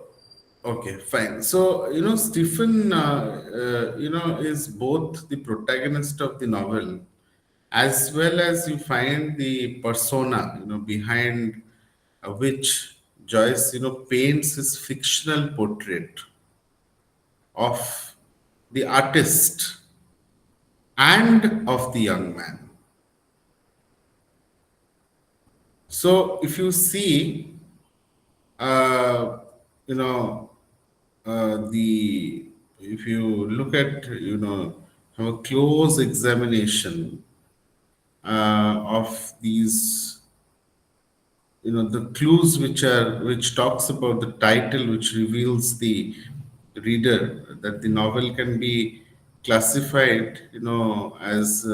okay, fine. So, Stephen, is both the protagonist of the novel as well as you find the persona, behind which Joyce, paints his fictional portrait of the artist and of the young man. So, if you see, uh, you know, the if you look at have a close examination of these, the clues which talks about the title, which reveals the reader that the novel can be classified, as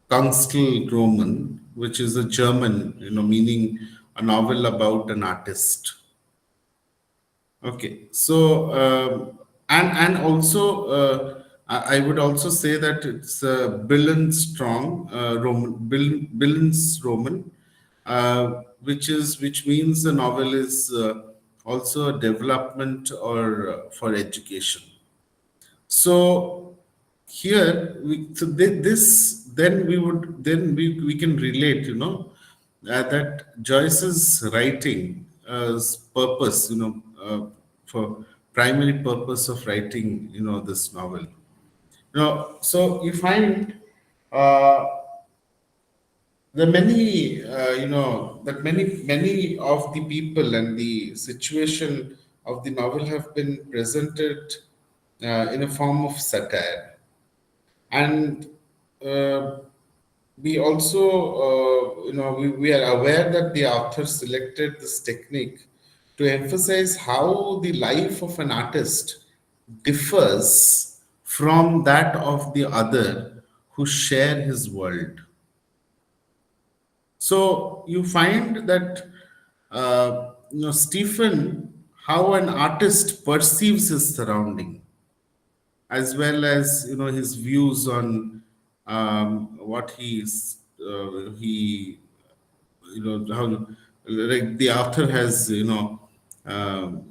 Kunstelroman, which is a German, meaning a novel about an artist. Okay, so and also I would also say that it's Billensstrong Billensroman, which means the novel is also a development or for education. So here, this then we can relate, that Joyce's writing purpose, for primary purpose of writing, this novel. So you find uh, the many, that many of the people and the situation of the novel have been presented in a form of satire. And uh, we also, we are aware that the author selected this technique to emphasize how the life of an artist differs from that of the other who share his world. So you find that, Stephen, how an artist perceives his surrounding, as well as his views on what he how, like, the author has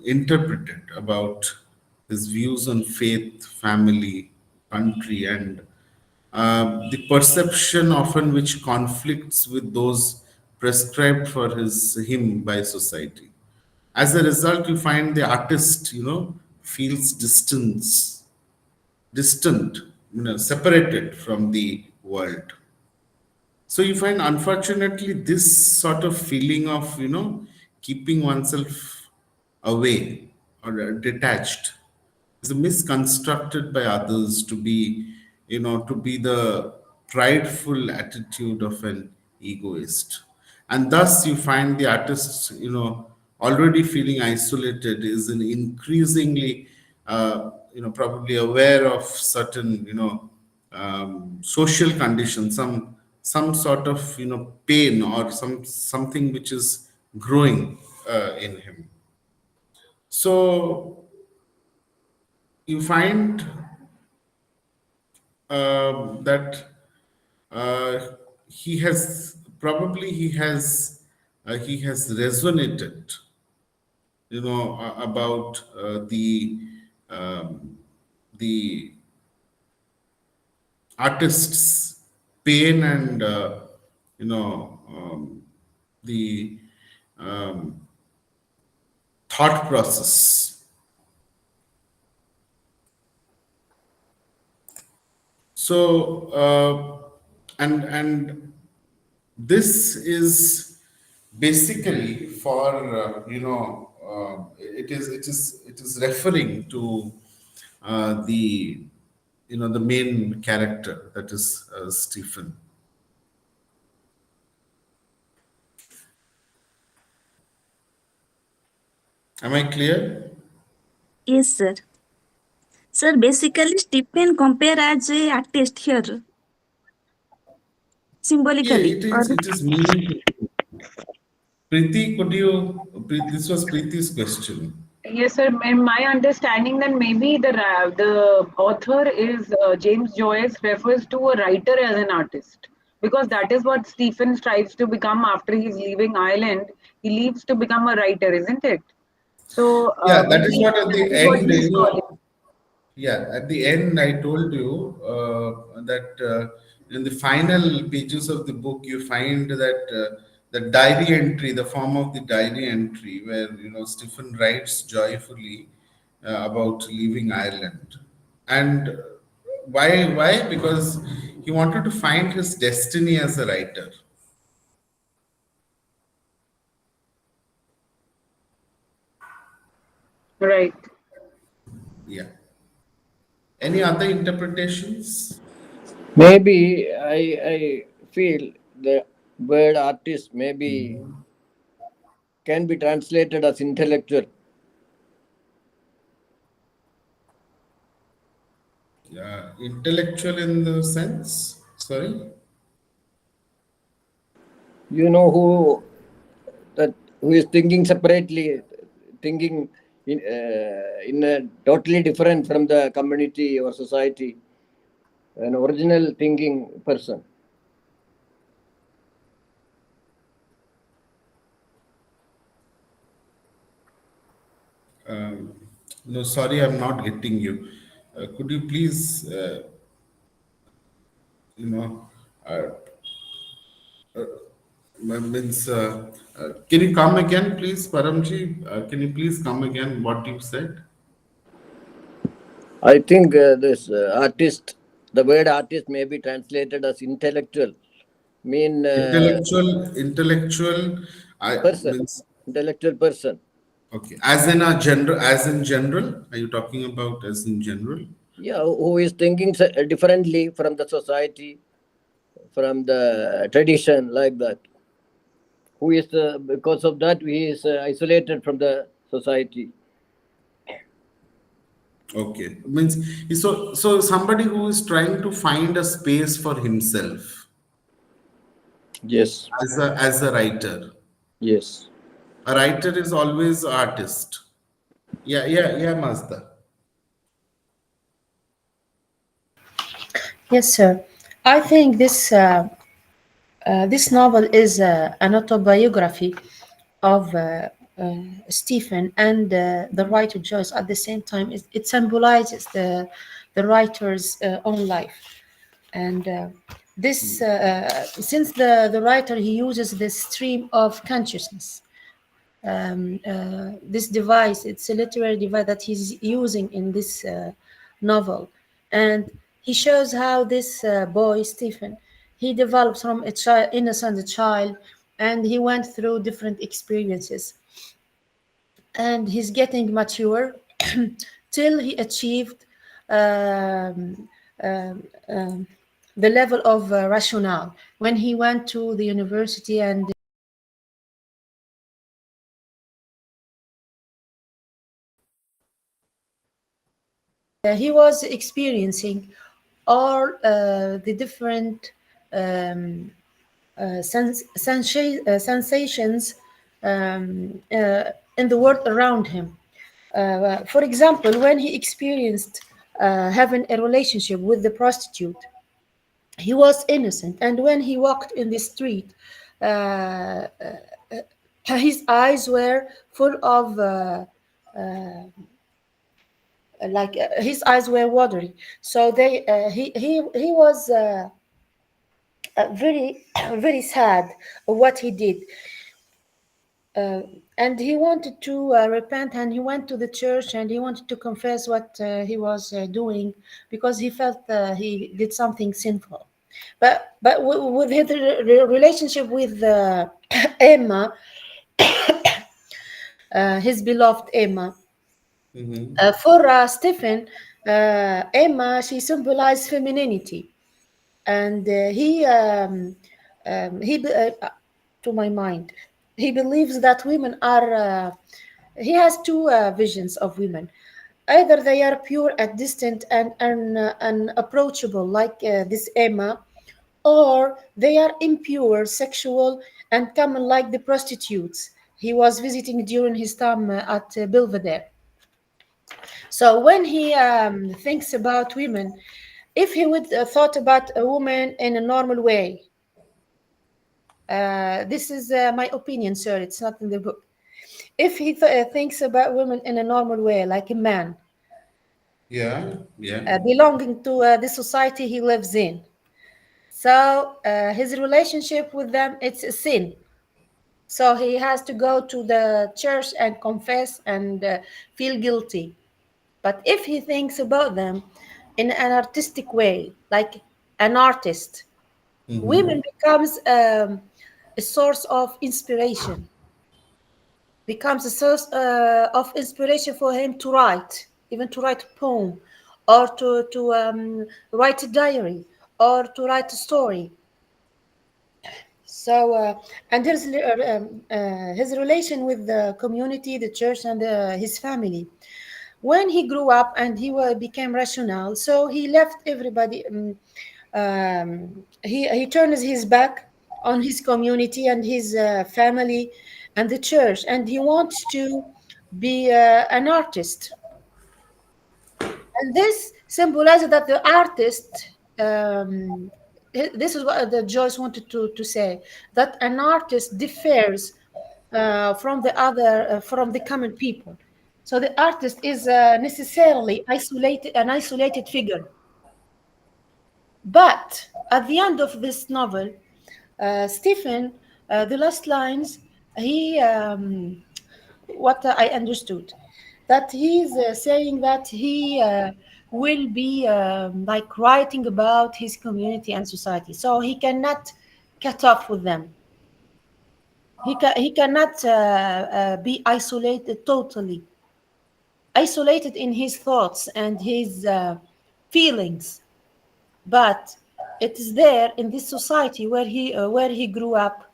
interpreted about his views on faith, family, country, and the perception often which conflicts with those prescribed for him by society. As a result, you find the artist feels distant, separated from the world. So you find, unfortunately, this sort of feeling of keeping oneself away or detached is misconstructed by others to be, to be the prideful attitude of an egoist. And thus you find the artist, already feeling isolated, is an increasingly, probably aware of certain, social conditions, some sort of, pain, or something which is growing in him. So you find that he has resonated, about the artist's pain and the um, thought process. So and this is basically for, it is referring to the, the main character, that is Stephen. Am I clear? Yes, sir. Sir, basically, Stephen compare as a artist here, Yeah, symbolically. it Or is. It is meaningful. Preeti, this was Preeti's question. Yes, sir. In my understanding, then maybe the author is James Joyce refers to a writer as an artist, because that is what Stephen strives to become after he's leaving Ireland. He leaves to become a writer, isn't it? So Yeah, that is maybe what at that the is what end, he's calling. Yeah, at the end, I told you that in the final pages of the book, you find that the diary entry, the form of the diary entry, where Stephen writes joyfully about leaving Ireland, and why? Why? Because he wanted to find his destiny as a writer. Right. Yeah. Any other interpretations? Maybe I feel the word artist maybe can be translated as intellectual. Yeah, intellectual in the sense. Sorry. You know who is thinking separately, thinking in a totally different from the community or society, an original thinking person. No, sorry, I'm not getting you. Could you please, you know, uh, means, can you come again, please, Paramji? Can you please come again? What you said? I think this artist, the word artist may be translated as intellectual, mean Intellectual. I person, means intellectual person. okay. As in a general, as in general. Are you talking about as in general? Yeah, who is thinking differently from the society, from the tradition, like that. Who is because of that he is isolated from the society. Okay, means so somebody who is trying to find a space for himself Yes, as a writer. yes. A writer is always artist. Yeah, yeah, yeah, Mazda. Yes, sir. I think this novel is an autobiography of Stephen and the writer Joyce. At the same time, it symbolizes the writer's own life. And this, since the writer he uses this stream of consciousness, this device, it's a literary device that he's using in this novel, and he shows how this boy Stephen, he develops from a child, innocent child, and he went through different experiences, and he's getting mature till he achieved um, um, um, the level of rationale when he went to the university, and he was experiencing all the different sensations in the world around him. For example, when he experienced having a relationship with the prostitute, he was innocent, and when he walked in the street, uh, his eyes were full of his eyes were watery. So he was very very sad what he did, and he wanted to repent, and he went to the church, and he wanted to confess what he was doing, because he felt he did something sinful. But with his relationship with Emma, his beloved Emma, for Stephen, Emma, she symbolized femininity, and to my mind, he believes that women are. He has two visions of women. Either they are pure and distant and unapproachable, like this Emma, or they are impure, sexual, and common, like the prostitutes he was visiting during his time at Belvedere. So when he thinks about women, if he would thought about a woman in a normal way, this is my opinion, sir. It's not in the book. If he thinks about women in a normal way, like a man, Yeah, yeah. belonging to the society he lives in, so his relationship with them, it's a sin. So he has to go to the church and confess and feel guilty. But if he thinks about them in an artistic way, like an artist, women becomes a source of inspiration, becomes a source of inspiration for him to write, even to write a poem, or to write a diary, or to write a story. So, and his relation with the community, the church, and his family. When he grew up and became rational, so he left everybody. He turns his back on his community and his family and the church, and he wants to be an artist. And this symbolizes that the artist, this is what the Joyce wanted to say, that an artist differs from the from the common people. So the artist is necessarily an isolated figure. But at the end of this novel, Stephen, the last lines, he what I understood, that he's saying that he will be like writing about his community and society, so he cannot cut off with them. He cannot be isolated totally, isolated in his thoughts and his feelings. But it is there in this society where he grew up.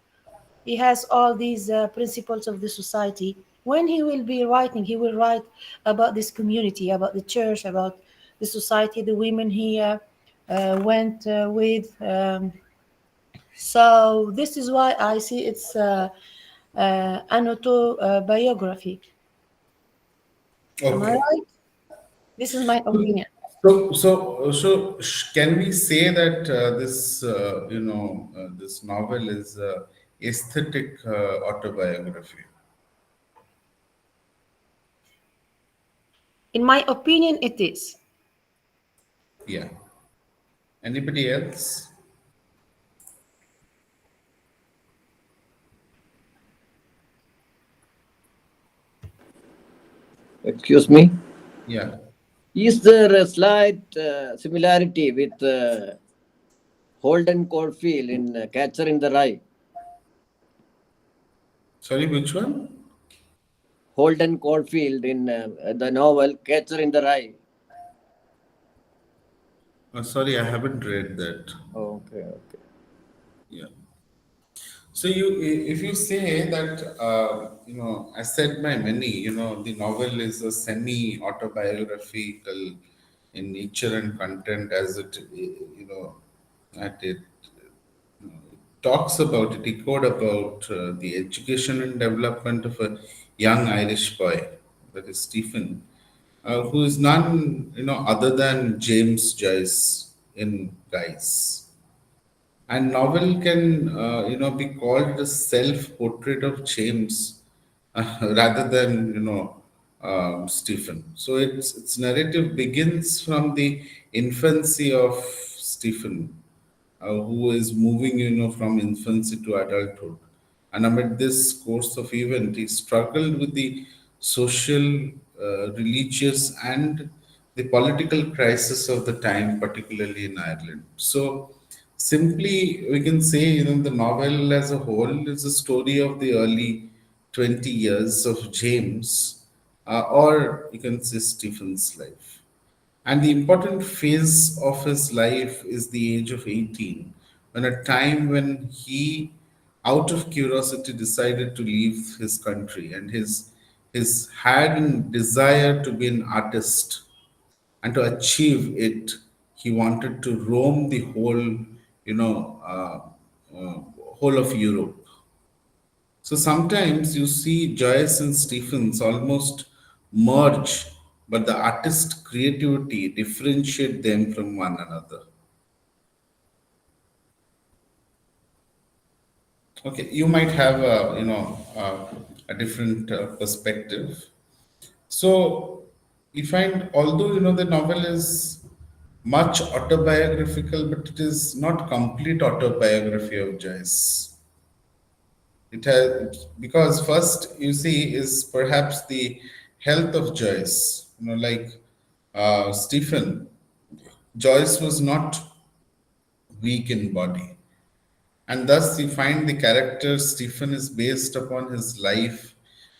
He has all these principles of the society. When he will be writing, he will write about this community, about the church, about the society, the women he went with. So this is why I see it's an autobiography. Am I Okay. right? This is my opinion. Can we say that this novel is aesthetic autobiography? In my opinion, it is. Yeah. Anybody else? Excuse me. Yeah. Is there a slight similarity with Holden Caulfield in Catcher in the Rye? Sorry, which one? Holden Caulfield in the novel Catcher in the Rye. Sorry, I haven't read that. Okay, okay. Yeah. So if you say that, as said by many, the novel is a semi-autobiographical in nature and content, as it, at it talks about, it echoed about the education and development of a young Irish boy, that is Stephen, who is none, other than James Joyce in Guise. And novel can, be called the self-portrait of James rather than, Stephen. So its narrative begins from the infancy of Stephen, who is moving, from infancy to adulthood. And amid this course of event, he struggled with the social, religious, and the political crisis of the time, particularly in Ireland. So, simply, we can say, the novel as a whole is a story of the early 20 years of James, or you can say Stephen's life. And the important phase of his life is the age of 18, when a time when he, out of curiosity, decided to leave his country, and his had and desire to be an artist, and to achieve it, he wanted to roam the you know, uh, whole of Europe. So sometimes you see Joyce and Stephens almost merge, but the artist creativity differentiate them from one another. Okay, you might have a different perspective. So we find, although the novel is much autobiographical, but it is not complete autobiography of Joyce. It has, because first you see is perhaps the health of Joyce. Like Stephen, Joyce was not weak in body, and thus you find the character Stephen is based upon his life,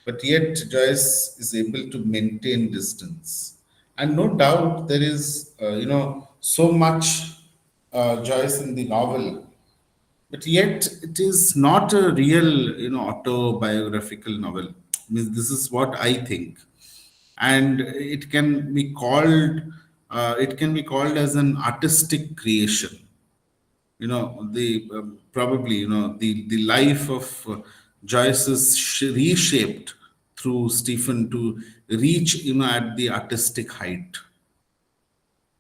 but yet Joyce is able to maintain distance. And no doubt there is, so much Joyce in the novel, but yet it is not a real, autobiographical novel. Means this is what I think, and it can be called as an artistic creation. The probably, the life of Joyce is reshaped through Stephen to reach, at the artistic height.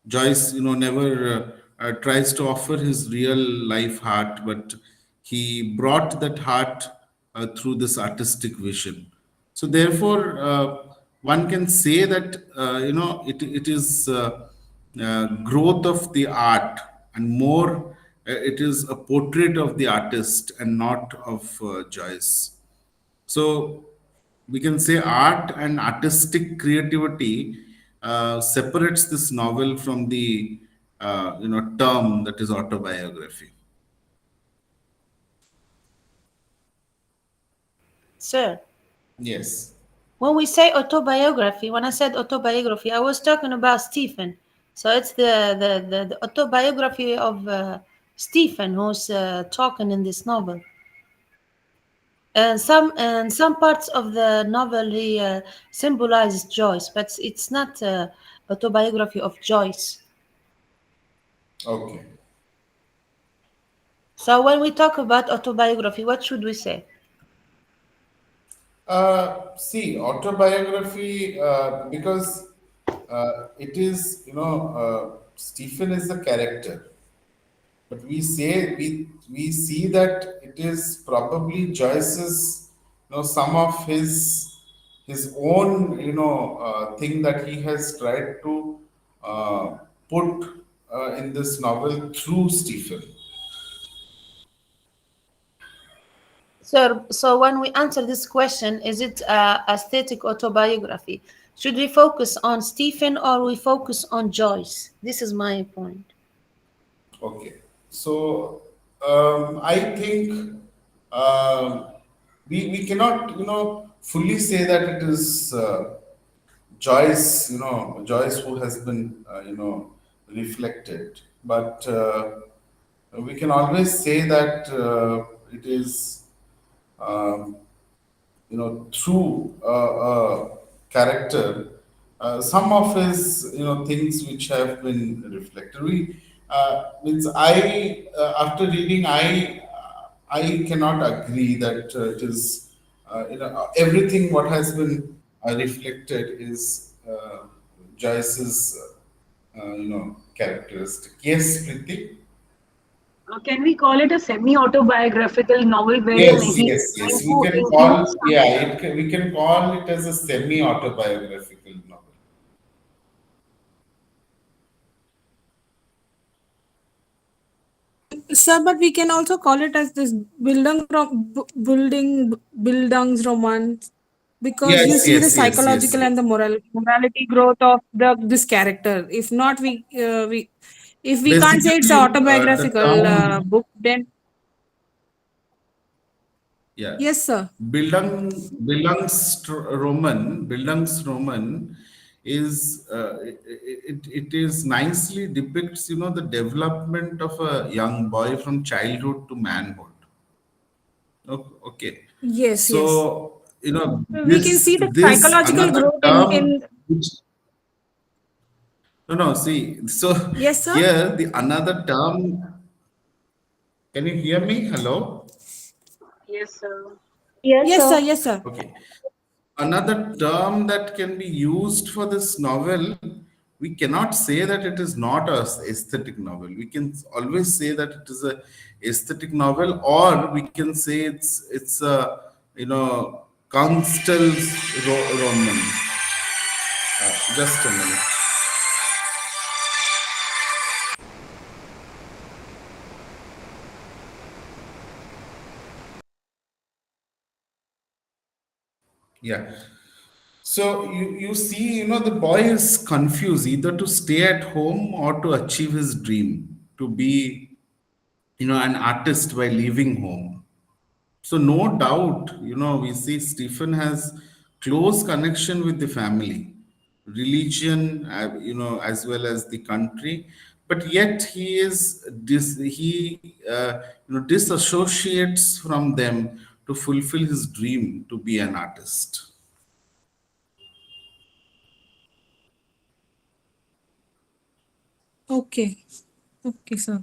Joyce, never tries to offer his real life heart, but he brought that heart through this artistic vision. So, therefore, one can say that it is growth of the art, and more it is a portrait of the artist and not of Joyce. So we can say art and artistic creativity separates this novel from the term that is autobiography. Sir, Yes. when we say autobiography, when I said autobiography, I was talking about Stephen. So it's the autobiography of Stephen who's talking in this novel. And some parts of the novel he symbolizes Joyce, but it's not autobiography of Joyce. Okay. So when we talk about autobiography, what should we say? See, autobiography, because it is, Stephen is a character, but we see that it is probably Joyce's, some of his own, thing that he has tried to put in this novel through Stephen. So when we answer this question, is it aesthetic autobiography? Should we focus on Stephen or we focus on Joyce? This is my point. Okay, so I think we cannot, fully say that it is Joyce, Joyce who has been, reflected, but we can always say that it is, um, through a character, some of his, things which have been reflected. We means I after reading, I cannot agree that it is, everything what has been reflected is Joyce's characteristic. Yes, Priti. Can we call it a semi-autobiographical novel wherein Yes, he's yes, trying yes. We to can include call, some. yeah, we can call it as a semi-autobiographical novel. Sir, but we can also call it as this Bildungsroman, because you Yes, see the yes, yes, yes, psychological yes. and the morality growth of the this character. If not, we if we can't say it's an Basically, the autobiographical term, book, then yeah, yes, sir. Bildungsroman is, it is nicely depicts, the development of a young boy from childhood to manhood. Okay. Yes, yes. So, We can see the this psychological another growth term in which, no, no, see, so yes, sir. here the another term, can you hear me? Hello? Yes, sir. Yes, Yes, sir. sir. Yes, sir. Okay. Another term that can be used for this novel, we cannot say that it is not a aesthetic novel. We can always say that it is a aesthetic novel, or we can say it's a, Kungstel's Roman. Just a minute. Yeah. So you see, the boy is confused either to stay at home or to achieve his dream, to be, an artist by leaving home. So no doubt, we see Stephen has close connection with the family, religion, as well as the country. but yet he is disassociates from them to fulfill his dream to be an artist. Okay. Okay, sir.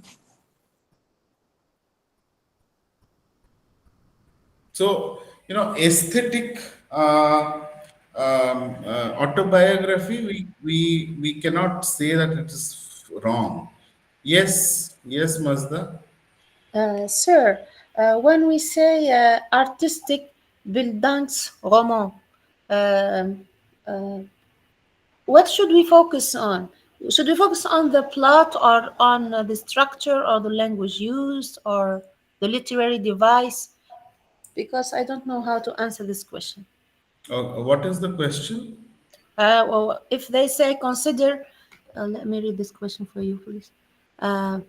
So, aesthetic autobiography, we cannot say that it is wrong. Yes, yes, Mazda. Sir, when we say artistic Bildungsroman, um, uh, what should we focus on? Should we focus on the plot or on the structure or the language used or the literary device? Because I don't know how to answer this question. What is the question? Well, if they say consider, let me read this question for you, please. Uh,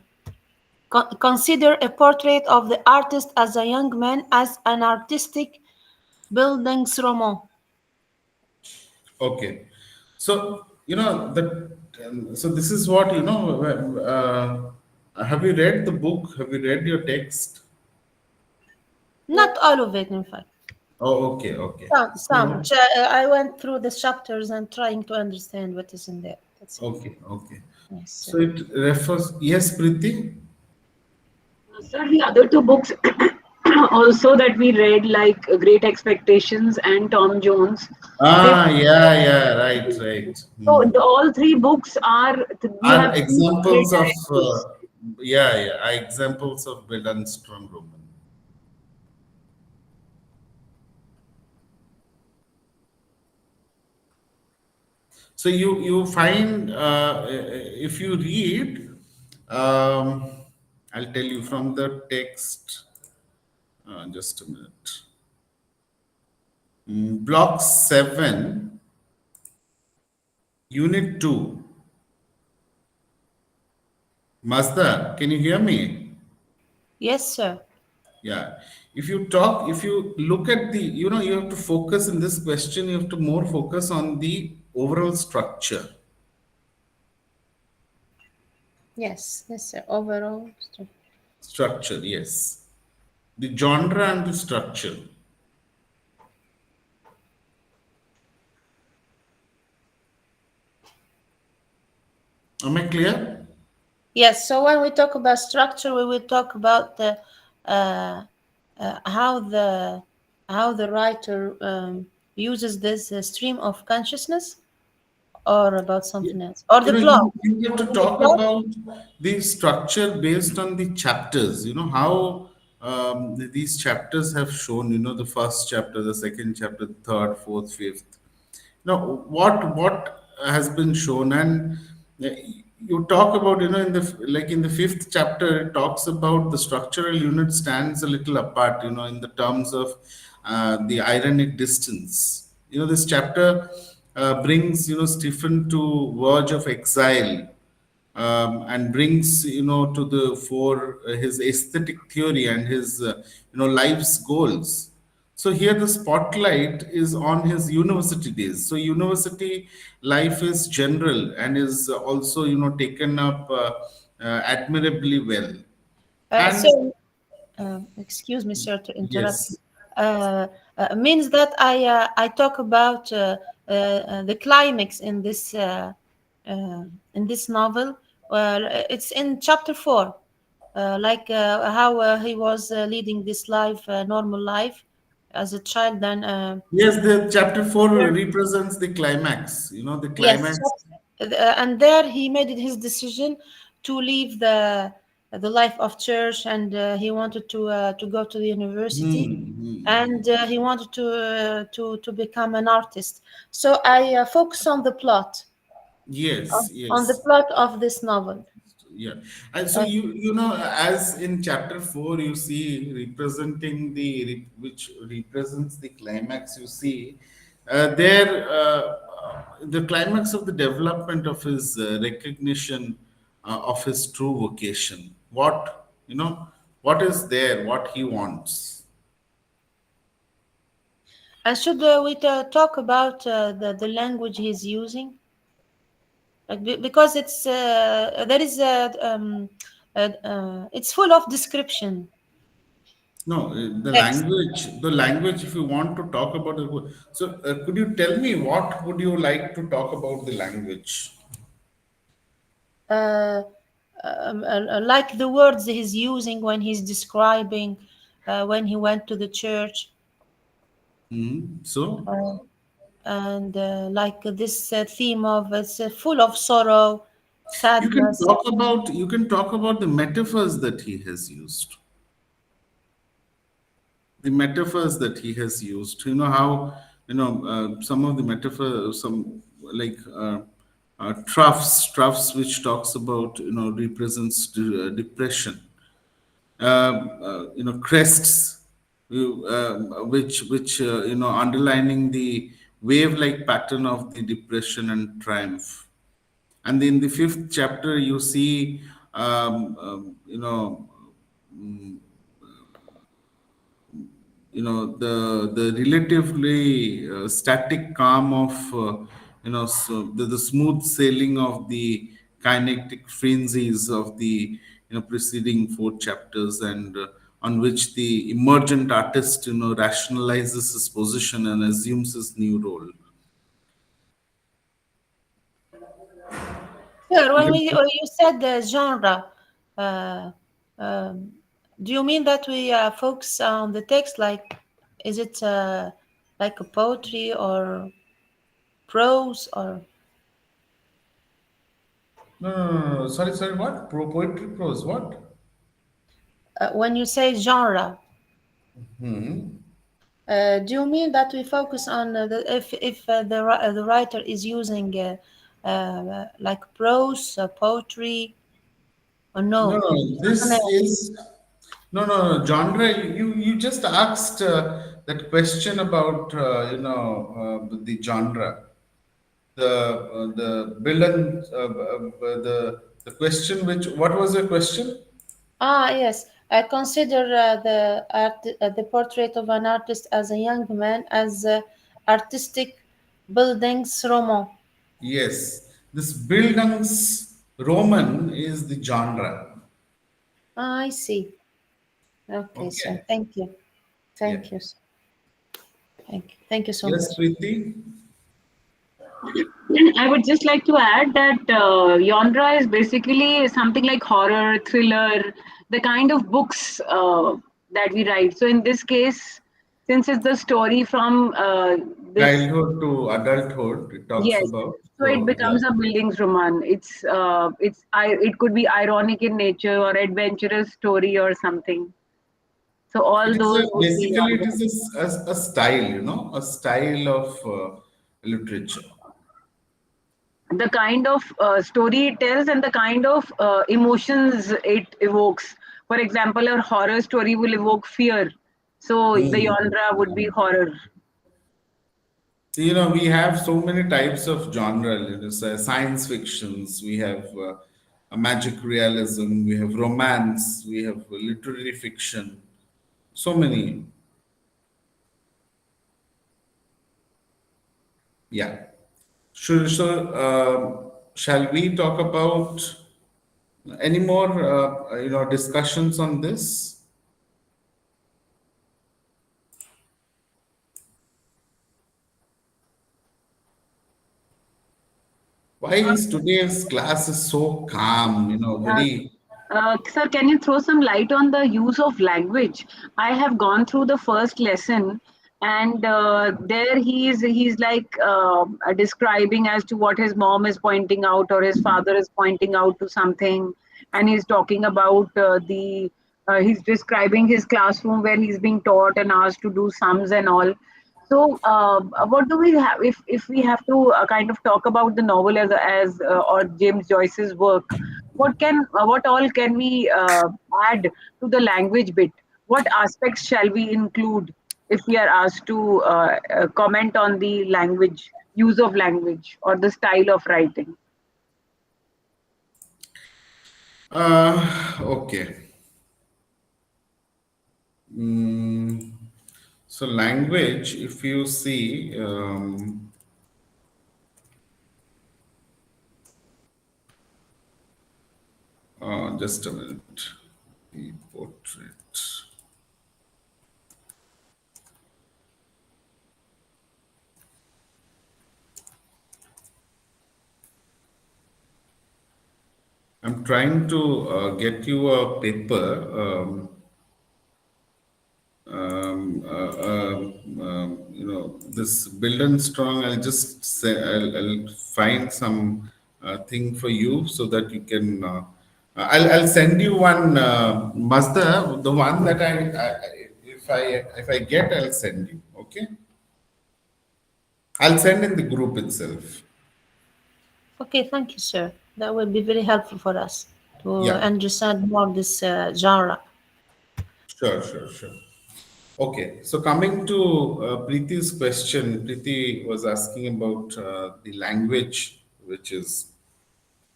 Consider a portrait of the artist as a young man as an artistic Bildungsroman. Okay, so so this is what have you read the book? Have you read your text? Not all of it, in fact. Oh, okay, okay. Some. So, I went through the chapters and trying to understand what is in there. That's it. okay, okay. Yes, So sir. it refers, yes, Priti? Sir, the other two books also that we read, like Great Expectations and Tom Jones, they Ah, yeah, yeah, right, right. so Hmm. all three books are we Are have seen great examples of, directors. yeah, yeah, are examples of Bildungsstrom Roman. So you find, if you read, I'll tell you from the text, just a minute. Block 7, Unit 2. Mazda, can you hear me? Yes, sir. Yeah. If you look at you have to focus in this question, you have to more focus on the overall structure. Yes, yes, sir. Overall. Structure, yes. The genre and the structure. Am I clear? Yes, so when we talk about structure, we will talk about the uh, how the writer uses this stream of consciousness, or about something else, or the plot. You have to The talk plot. about the structure based on the chapters. How these chapters have shown. The first chapter, the second chapter, third, fourth, fifth. What has been shown, and uh, you talk about in the fifth chapter, it talks about the structural unit stands a little apart. In the terms of the ironic distance. This chapter brings Stephen to verge of exile, and brings to the fore his aesthetic theory and his life's goals. So here the spotlight is on his university days. So university life is general and is also taken up admirably well. And So, excuse me, sir, to interrupt you. yes, Means that I talk about the climax in this novel. Well, it's in chapter 4, like how he was leading this life, normal life, as a child. Then yes, the chapter 4 represents the climax. The yes, climax. and there he made it his decision to leave the life of church, and he wanted to go to the university, and he wanted to become an artist. So I focus on the plot, Yes, on the yes. plot of this novel. Yeah, and so Uh, as in chapter 4, you see representing which represents the climax. You see there the climax of the development of his recognition of his true vocation. What is there, what he wants. and should we talk about the language he's using? because it's there is it's full of description. No, Text. the language, if you want to talk about it. So, could you tell me what would you like to talk about the language? Uh, like the words he's using when he's describing when he went to the church, So, uh, and like this theme of it's full of sorrow, sadness. you can talk about the metaphors that he has used. The metaphors that he has used. You know how, some of the metaphors, some like troughs, which talks about, represents depression. Crests, which underlining the wave-like pattern of the depression and triumph. And in the fifth chapter, you see, the relatively static calm of, the smooth sailing of the kinetic frenzies of the, preceding four chapters, and on which the emergent artist, rationalizes his position and assumes his new role. Sure. You When can, you said the genre, uh, um, do you mean that we focus on the text? Like, is it like a poetry or prose or no, sorry, what? Poetry, prose, what? when you say genre? Do you mean that we focus on if the writer is using like prose, poetry, or No, no? no, Something this else. is no genre. You just asked that question about, the genre, the villain, the question. Which What was the question? Ah, yes. I consider the portrait of an artist as a young man as artistic Bildungsroman. Yes, this Bildungsroman is the genre. Ah, I see. Okay, sir. Okay. Thank you. Yeah. Thank you. Thank you. Thank you so Yes, much. Preeti. I would just like to add that genre is basically something like horror, thriller, the kind of books that we write. So in this case, since it's the story from this, Childhood to adulthood, it talks yes, about. so it So yeah. becomes a Bildungsroman. It could be ironic in nature or adventurous story or something. So It all is those would be basically it genre. is a style, a style of literature. The kind of story it tells and the kind of emotions it evokes. For example, a horror story will evoke fear. So the genre would be horror. So, we have so many types of genre. Science fictions. We have a magic realism. We have romance. We have literary fiction. So many. Yeah. Shall we talk about any more, discussions on this? Why is today's class is so calm? Uh, Very. Sir, can you throw some light on the use of language? I have gone through the first lesson, and there he's like describing as to what his mom is pointing out or his father is pointing out to something, and he's talking about the he's describing his classroom where he's being taught and asked to do sums and all. So, what do we have if we have to kind of talk about the novel as or James Joyce's work? What all can we add to the language bit? What aspects shall we include if we are asked to comment on the language use of language or the style of writing? Okay. Mm, so language, if you see, just a minute. The portrait. I'm trying to get you a paper. This Build and Strong. I'll just say I'll find some thing for you so that you can. I'll send you one, Mazda, the one that if I get, I'll send you. Okay, I'll send in the group itself. Okay, thank you, sir. That will be very helpful for us to Yeah, understand more this genre. sure. Okay, so coming to Preeti's question, Preeti was asking about the language which is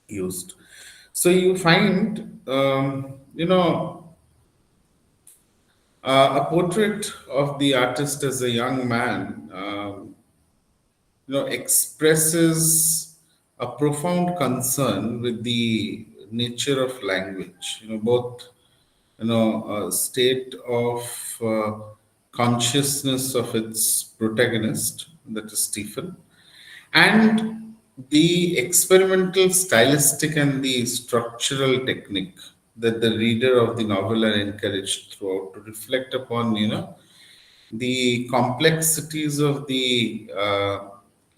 used. So you find, a portrait of the artist as a young man, expresses a profound concern with the nature of language. Both a state of consciousness of its protagonist, that is Stephen, and the experimental stylistic and the structural technique that the reader of the novel are encouraged throughout to reflect upon, the complexities of the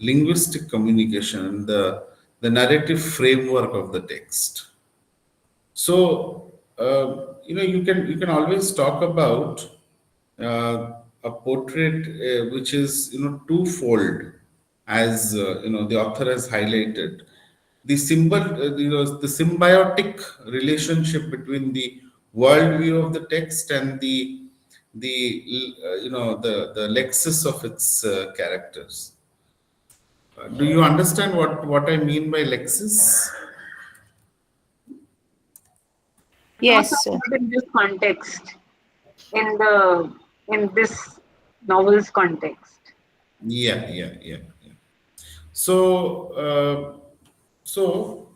linguistic communication and the narrative framework of the text. So you can always talk about a portrait which is twofold, as the author has highlighted. The symbiotic relationship between the worldview of the text and the lexis of its characters. Do you understand what I mean by lexis? No, sir, Yes, sir. not in this context, in this novel's context. Yeah. So, so,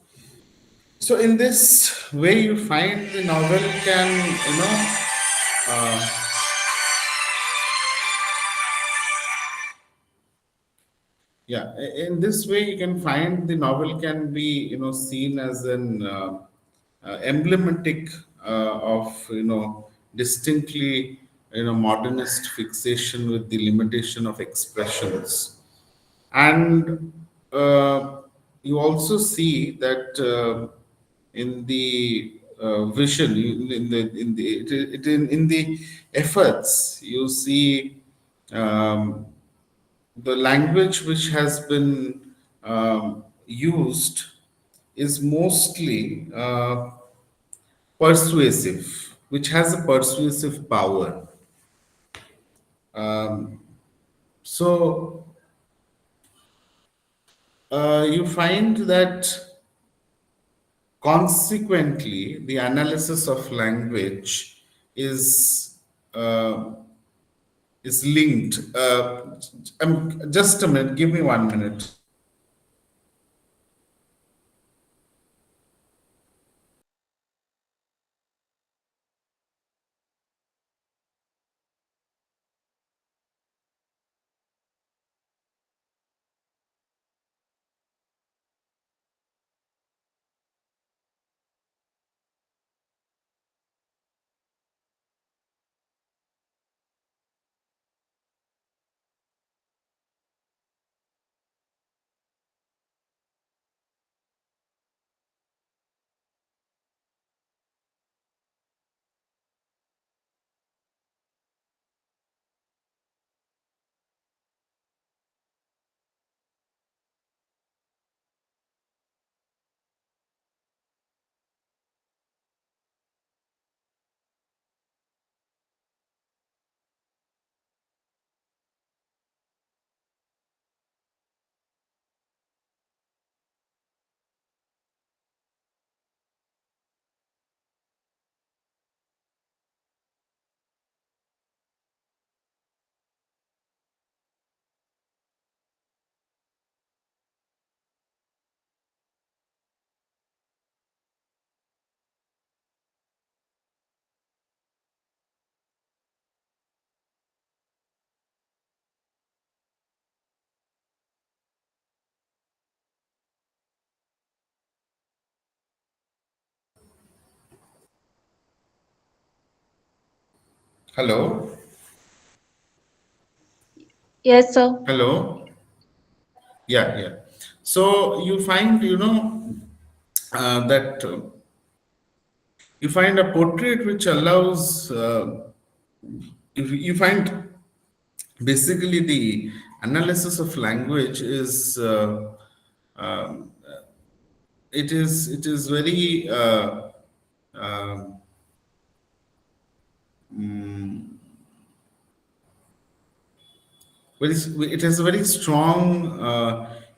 so in this way, you find the novel can, uh, in this way, you can find the novel can be, seen as an emblematic of, distinctly, modernist fixation with the limitation of expressions. And you also see that in the vision, in the efforts, you see the language which has been used is mostly persuasive, which has a persuasive power. So you find that consequently, the analysis of language is uh, is linked. Just a minute. Give me 1 minute. Hello? Yes, sir. Hello? Yeah, yeah. So you find, that you find a portrait which allows, if you find basically the analysis of language is, um, it is very, um, mm, it has a very strong,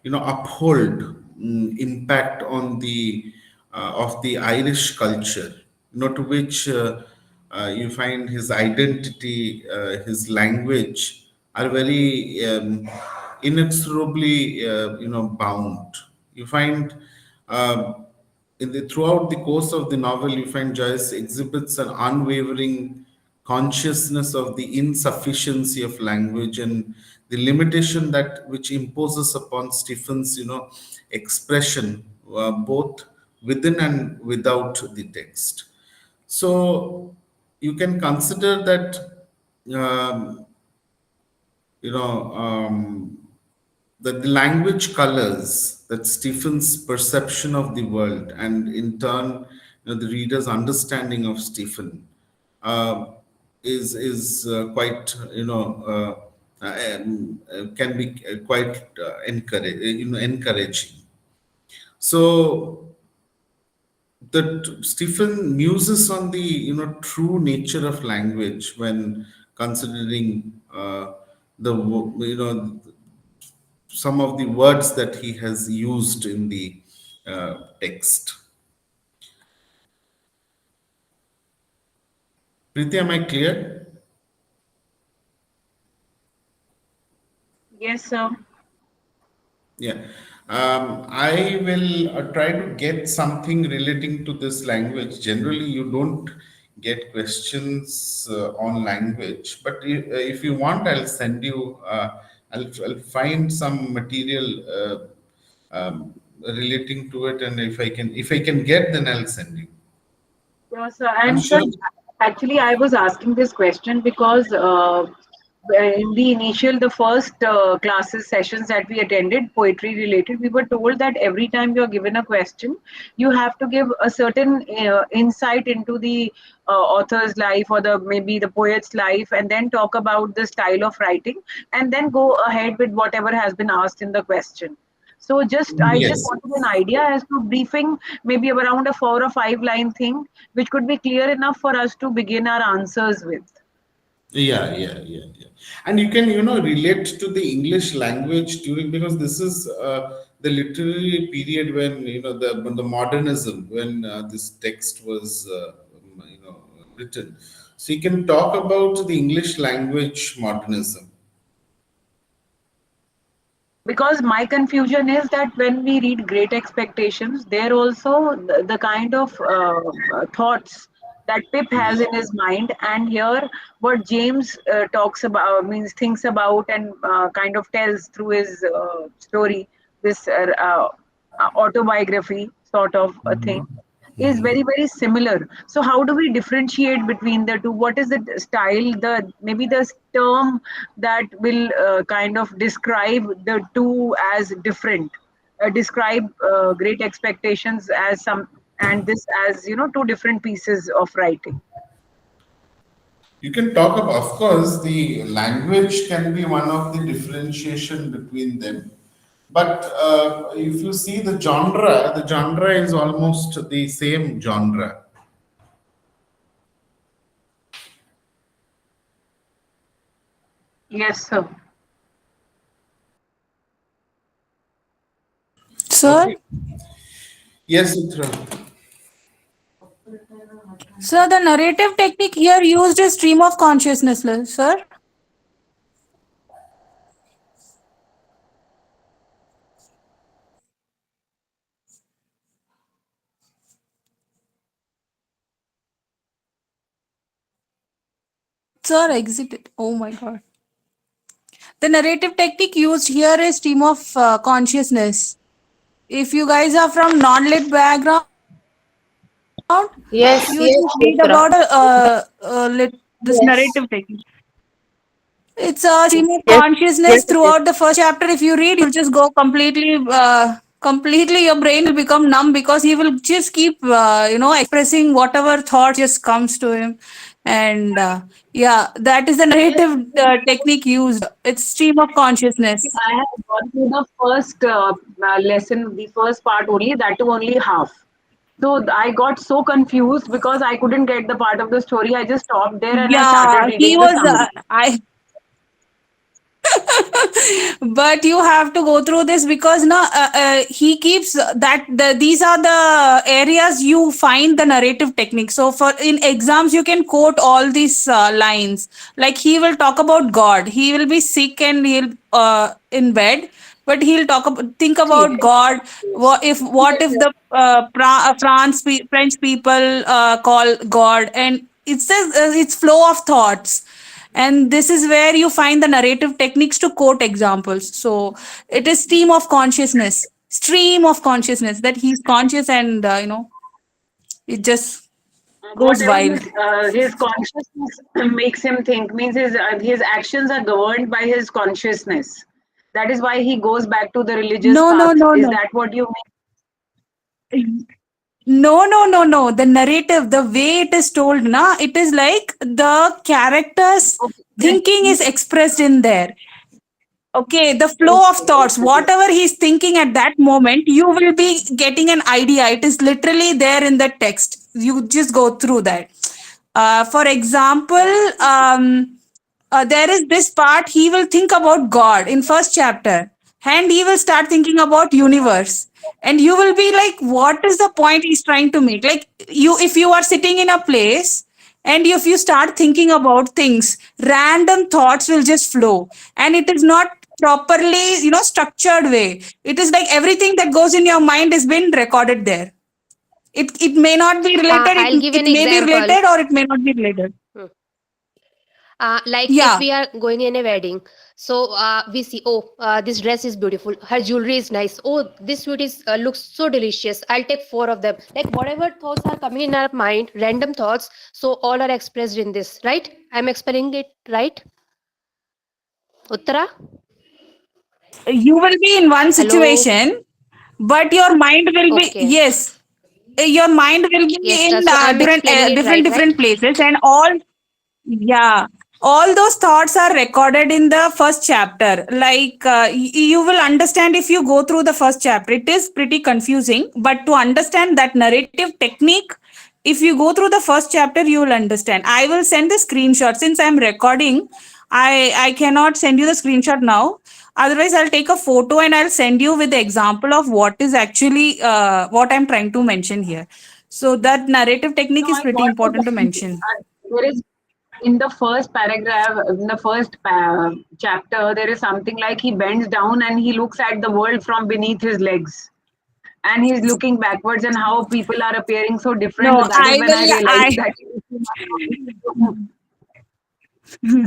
uphold impact on the of the Irish culture, to which you find his identity, his language are very inexorably, bound. You find throughout the course of the novel, you find Joyce exhibits an unwavering consciousness of the insufficiency of language and the limitation that which imposes upon Stephen's, expression, both within and without the text. So you can consider that, um, you know. That the language colors that Stephen's perception of the world, and in turn, the reader's understanding of Stephen, uh, is quite, can be quite encouraging. So that Stephen muses on the, true nature of language when considering, some of the words that he has used in the text. Preeti, am I clear? Yes, sir. Yeah. I will try to get something relating to this language. Generally, you don't get questions on language, but if you want, I'll send you, I'll find some material relating to it, and if I can get, then I'll send you. Yes, sir. I'm And sir, sure. actually, I was asking this question because in the initial, the first classes sessions that we attended, poetry related, we were told that every time you're given a question, you have to give a certain insight into the author's life or the maybe the poet's life, and then talk about the style of writing, and then go ahead with whatever has been asked in the question. So I just Yes. wanted an idea as to briefing, maybe around a 4 or 5 line thing, which could be clear enough for us to begin our answers with. Yeah, yeah, yeah, yeah. And you can, relate to the English language during, because this is the literary period when, the modernism, when this text was, written. So you can talk about the English language modernism. Because my confusion is that when we read Great Expectations, there also the kind of thoughts that Pip has in his mind, and here what James talks about, means thinks about, and kind of tells through his story, this autobiography sort of a thing, is very very similar. So how do we differentiate between the two? What is the style, the maybe the term that will kind of describe the two as different, describe Great Expectations as some, and this as two different pieces of writing? You can talk about, of course, the language can be one of the differentiation between them. But if you see the genre is almost the same genre. Yes, sir. Sir, Okay. Yes, Uttara. sir, the narrative technique here used is stream of consciousness, sir. Sir, exited. Oh my God. The narrative technique used here is stream of consciousness. If you guys are from non-lit background, Yes, you yes, just read Putra. about a lit this Yes. narrative technique. It's a stream of Yes. consciousness Yes, it is. throughout the first chapter. If you read, you'll just go completely. Your brain will become numb because he will just keep, expressing whatever thought just comes to him, and yeah, that is the Yes, narrative technique used. It's stream of consciousness. I have gone through the first lesson, the first part only, that too only half. So I got so confused because I couldn't get the part of the story. I just stopped there and I started Yeah, he reading the was. summary. I but you have to go through this because he keeps these are the areas you find the narrative technique. So for in exams you can quote all these lines, like he will talk about God, he will be sick and he'll in bed, but he'll think about God. What if the French people call God, and it says it's flow of thoughts, and this is where you find the narrative techniques to quote examples. So it is stream of consciousness, that he's conscious, and it just And goes whatever wild. his consciousness makes him think means his actions are governed by his consciousness. That is why he goes back to the religious No, no, path. no, Is no. that what you No, no, no, no. The narrative, the way it is told, na, it is like the characters' mean? thinking is expressed in there. Okay, the flow of Okay, thoughts, okay. whatever he's thinking at that moment, you will be getting an idea. It is literally there in the text. You just go through that. For example, there is this part, he will think about God in first chapter, and he will start thinking about universe, and you will be like, what is the point he's trying to make? Like, if you are sitting in a place and if you start thinking about things, random thoughts will just flow, and it is not properly, structured way. It is like everything that goes in your mind has been recorded there. It may not be related, I'll give it an may be example. related, or it may not be related. Hmm. Like if Yeah. we are going in a wedding, so we see, oh, this dress is beautiful, her jewelry is nice, oh, this sweet is looks so delicious, I'll take four of them. Like whatever thoughts are coming in our mind, random thoughts, so all are expressed in this, right? I'm explaining it right, Uttara? You will be in one Hello. situation, but your mind will be, Okay. yes, your mind will be Yes, in so I'm explaining it different right, right? different places, and all, yeah, all those thoughts are recorded in the first chapter. Like, you will understand if you go through the first chapter. It is pretty confusing, but to understand that narrative technique, if you go through the first chapter, you will understand. I will send the screenshot since I'm recording. I cannot send you the screenshot now. Otherwise, I'll take a photo and I'll send you with the example of what is actually what I'm trying to mention here. So that narrative technique No, is I pretty got the important to point. mention. There is in the first paragraph, in the first chapter, there is something like he bends down and he looks at the world from beneath his legs. And he's looking backwards and how people are appearing so different. No, So that is when I realized I that.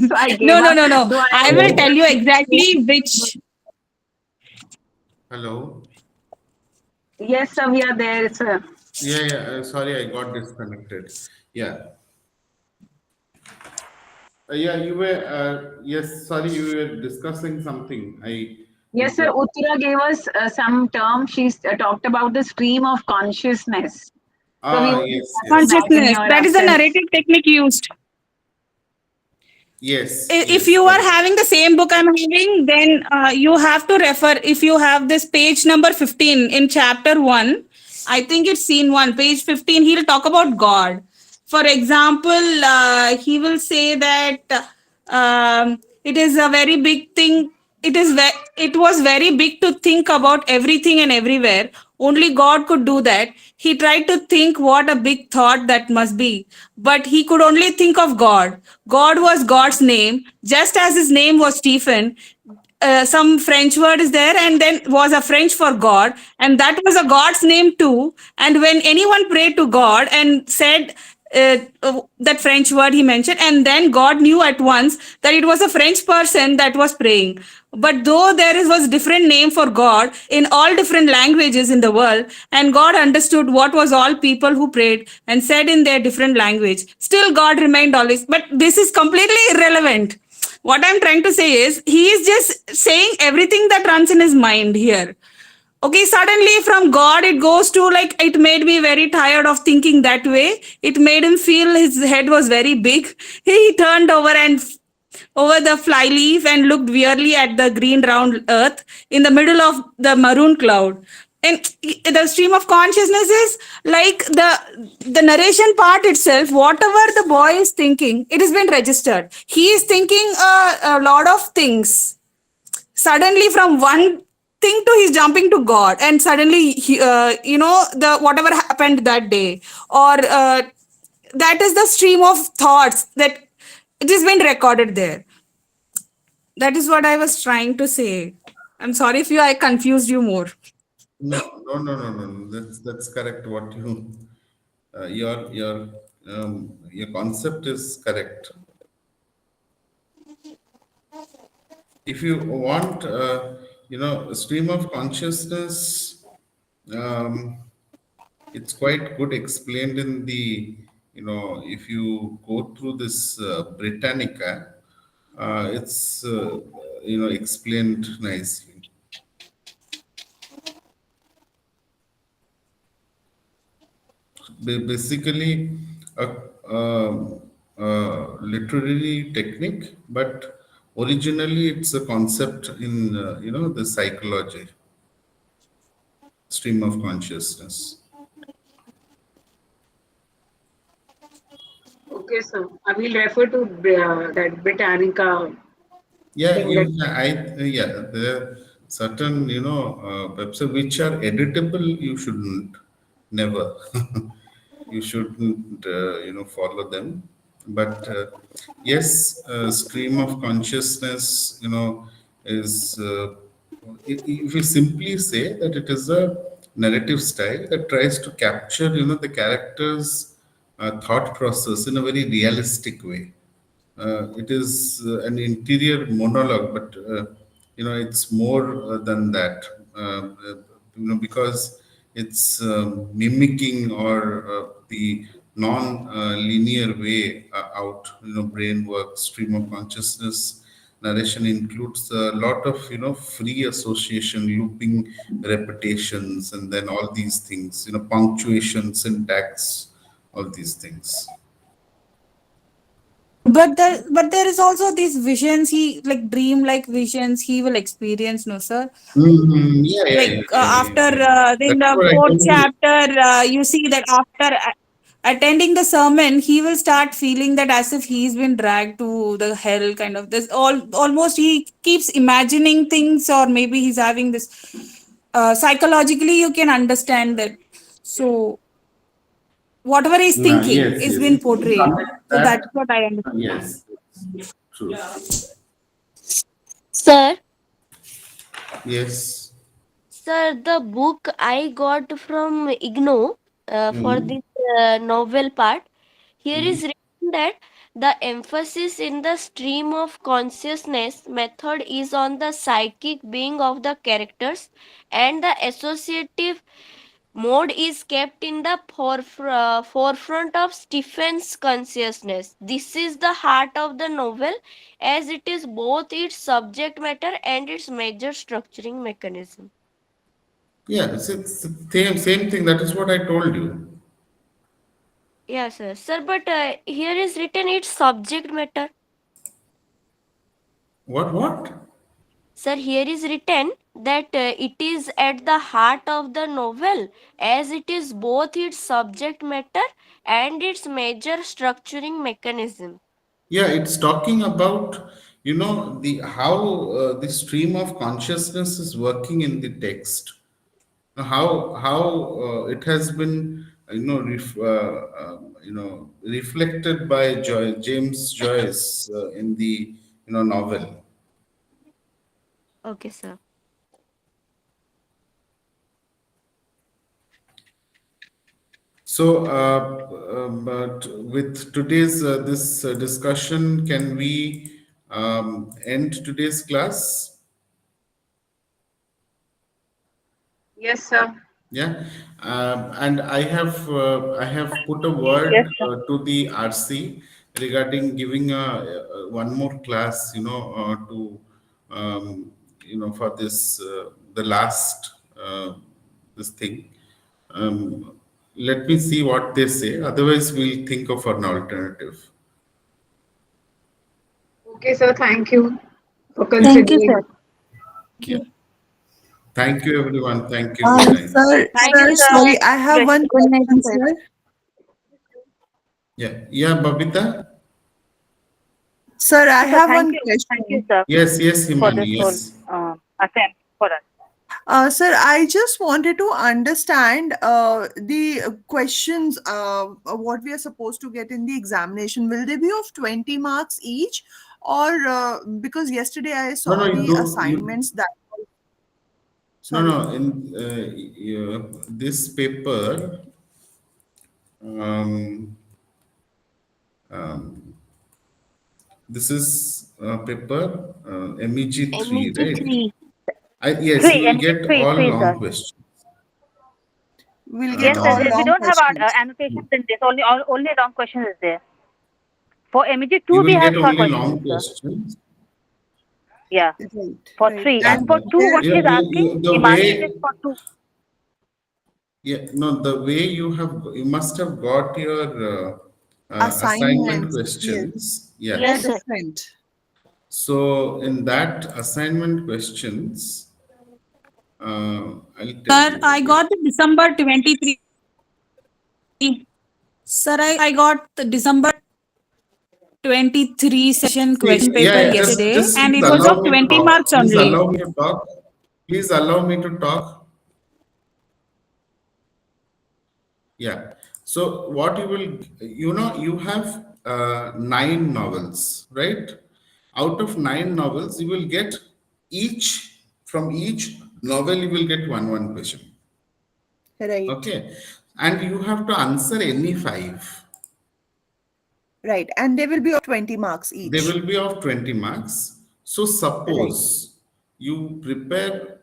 So I gave no, no, up. no, no. Though I I was will Hello. tell you able exactly to. which. Hello. Yes, sir, we are there, sir. Yeah, yeah. Sorry, I got disconnected. Yeah. Yeah, you were, yes, sorry, you were discussing something. I Yes, sir. interrupted. Uttara gave us some term. She talked about the stream of consciousness. So we Ah, were yes, discussing yes. that in Consciousness. your That is the absence. narrative technique used. Yes, If yes, you are correct. having the same book I'm having, then you have to refer. If you have this page number 15 in chapter 1, I think it's scene 1, page 15, he'll talk about God. For example, he will say that it is a very big thing. It was very big to think about everything and everywhere. Only God could do that. He tried to think what a big thought that must be, but he could only think of God. God was God's name, just as his name was Stephen. Some French word is there, and then was a French for God, and that was a God's name too. And when anyone prayed to God and said, that French word he mentioned, and then God knew at once that it was a French person that was praying. But though was different name for God in all different languages in the world, and God understood what was all people who prayed and said in their different language, still God remained always. But this is completely irrelevant. What I'm trying to say is he is just saying everything that runs in his mind here. Okay, suddenly from God it goes to, like, it made me very tired of thinking that way. It made him feel his head was very big. He turned over and over the flyleaf and looked wearily at the green round earth in the middle of the maroon cloud. And the stream of consciousness is like the narration part itself. Whatever the boy is thinking, it has been registered. He is thinking a lot of things. Suddenly from one thing to he's jumping to God, and suddenly the whatever happened that day, or that is the stream of thoughts that it has been recorded there. That is what I was trying to say. I'm sorry if I confused you more. No. That's correct. What you your concept is correct. If you want, a stream of consciousness, um, it's quite good explained in the, if you go through this Britannica, it's explained nicely. Basically a, literary technique, but originally it's a concept in the psychology, stream of consciousness. Okay, sir. I will refer to that Britannica Yeah, thing that. there are certain websites which are editable. You shouldn't, never. You shouldn't follow them. But yes, stream of consciousness is if you simply say that it is a narrative style that tries to capture the character's thought process in a very realistic way. It is an interior monologue, but it's more than that. Because it's mimicking or the non-linear way out. Brain work, stream of consciousness narration includes a lot of free association, looping, repetitions, and then all these things. Punctuation, syntax, all these things. But there is also these visions, he like dream like visions he will experience, no sir? Like after in That's the what I fourth told you. chapter, you see that after attending the sermon, he will start feeling that as if he's been dragged to the hell kind of this. Almost he keeps imagining things, or maybe he's having this psychologically. You can understand that. So whatever he's thinking Yes, is yes. been It will portrayed. connect So that. that's what I understand. Yes, true. Sir, Yes. sir, the book I got from IGNO for Mm-hmm. this novel part, here Mm-hmm. is written that the emphasis in the stream of consciousness method is on the psychic being of the characters, and the associative mode is kept in the forefront of Stephen's consciousness. This is the heart of the novel, as it is both its subject matter and its major structuring mechanism. Yeah, it's the same thing. That is what I told you. Yes, sir, but here is written its subject matter. What? Sir, here is written that it is at the heart of the novel, as it is both its subject matter and its major structuring mechanism. Yeah, it's talking about the how the stream of consciousness is working in the text. How it has been reflected by James Joyce in the novel. Okay, sir. So, but with today's this discussion, can we end today's class? Yes, sir. Yeah, and I have put a word to the RC regarding giving one more class, to for this the last this thing. Um, Let me see what they say. Otherwise, we'll think of an alternative. Okay, sir. Thank you for Thank you, sir. considering. Thank Yeah. you. Thank you, everyone. Thank you. Good night. Thank Sir, you, sir. sorry, I have one Good night, question, sir. sir. Yeah. Yeah, Babita. Sir, I have Thank one you. Thank you, question. sir, Yes. Yes, for this Himani. whole Yes. attempt for us. Sir, I just wanted to understand the questions, what we are supposed to get in the examination. Will they be of 20 marks each? Or because yesterday I No, no, saw you the don't. You assignments that, No, sorry. no. In this paper, um, um, this is paper MEG-3, right? MEG-3. Yes, you Three, will MEG get three, all three, long sir. questions. We'll get Yes, sir. all Um, We long don't have our questions. annotations in this. Only long questions is there. For MEG you two, we will have get short only questions, long sir. questions. Yeah, Right, for right. three, Yeah. and And for two, there, what she's asking, The Himani, it is way, for two. yeah, no, the way you must have got your assignment assignments, yes, questions. Yeah. they're Yes, sir. different. So in that assignment questions, I'll tell Sir, you. I Wait. got the December 23. Sir, I got the December 23 session See, question yeah, paper yeah, yesterday, just and please it was allow of me to 20 talk. marks Please only. allow me to talk. Please allow me to talk. Yeah. So what you will, you have nine novels, right? Out of nine novels, you will get from each novel, you will get one question. Right, Okay. And you have to answer any five. right. And they will be of 20 marks They each. will be of 20 marks. So Right. suppose you prepare,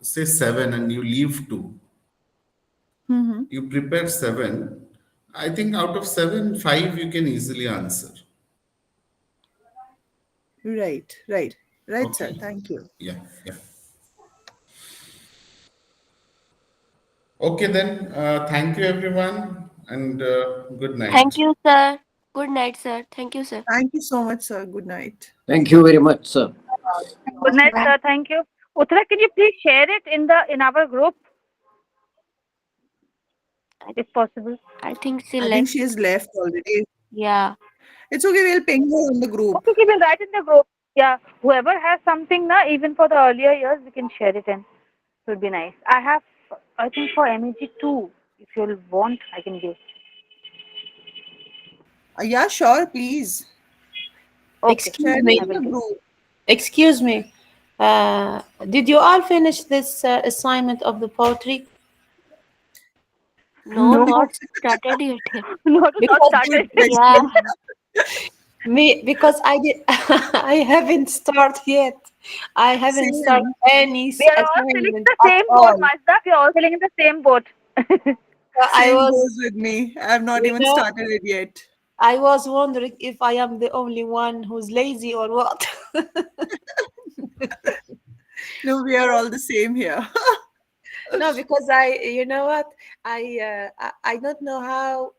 say seven and you leave two. Mm-hmm. You prepare seven. I think out of seven, five you can easily answer. Right, right, right, sir. Okay. Thank you. Yeah, yeah. Okay, then. Thank you, everyone, and good Thank night. you, sir. Good night, sir. Thank you, sir. Thank you so much, sir. Good night. Thank you very much, sir. Good night, sir. Thank you. Uttara, can you please share it in our group, if possible? I think she I think left. she has left already. Yeah. It's okay. We'll ping her on the group. Okay, we'll write in the group. Yeah, whoever has something now, even for the earlier years, we can share it in. It would be nice. I have, I think for MEG 2, if you'll want, I can give. Yeah, sure. Please Okay, share Excuse it me. I in will the give. group. Excuse me. Did you all finish this assignment of the poetry? No, No, not started yet. no, it is not Because Good started. Yeah. question. because I did I haven't started yet. I haven't started Same. any We are all filling assignment the at same boat, all. Mazda. We are all filling in the same boat. So Same goes with me. I have not you even know, started it yet. I was wondering if I am the only one who's lazy or what. No, we are all the same here. No, because you know what, I don't know how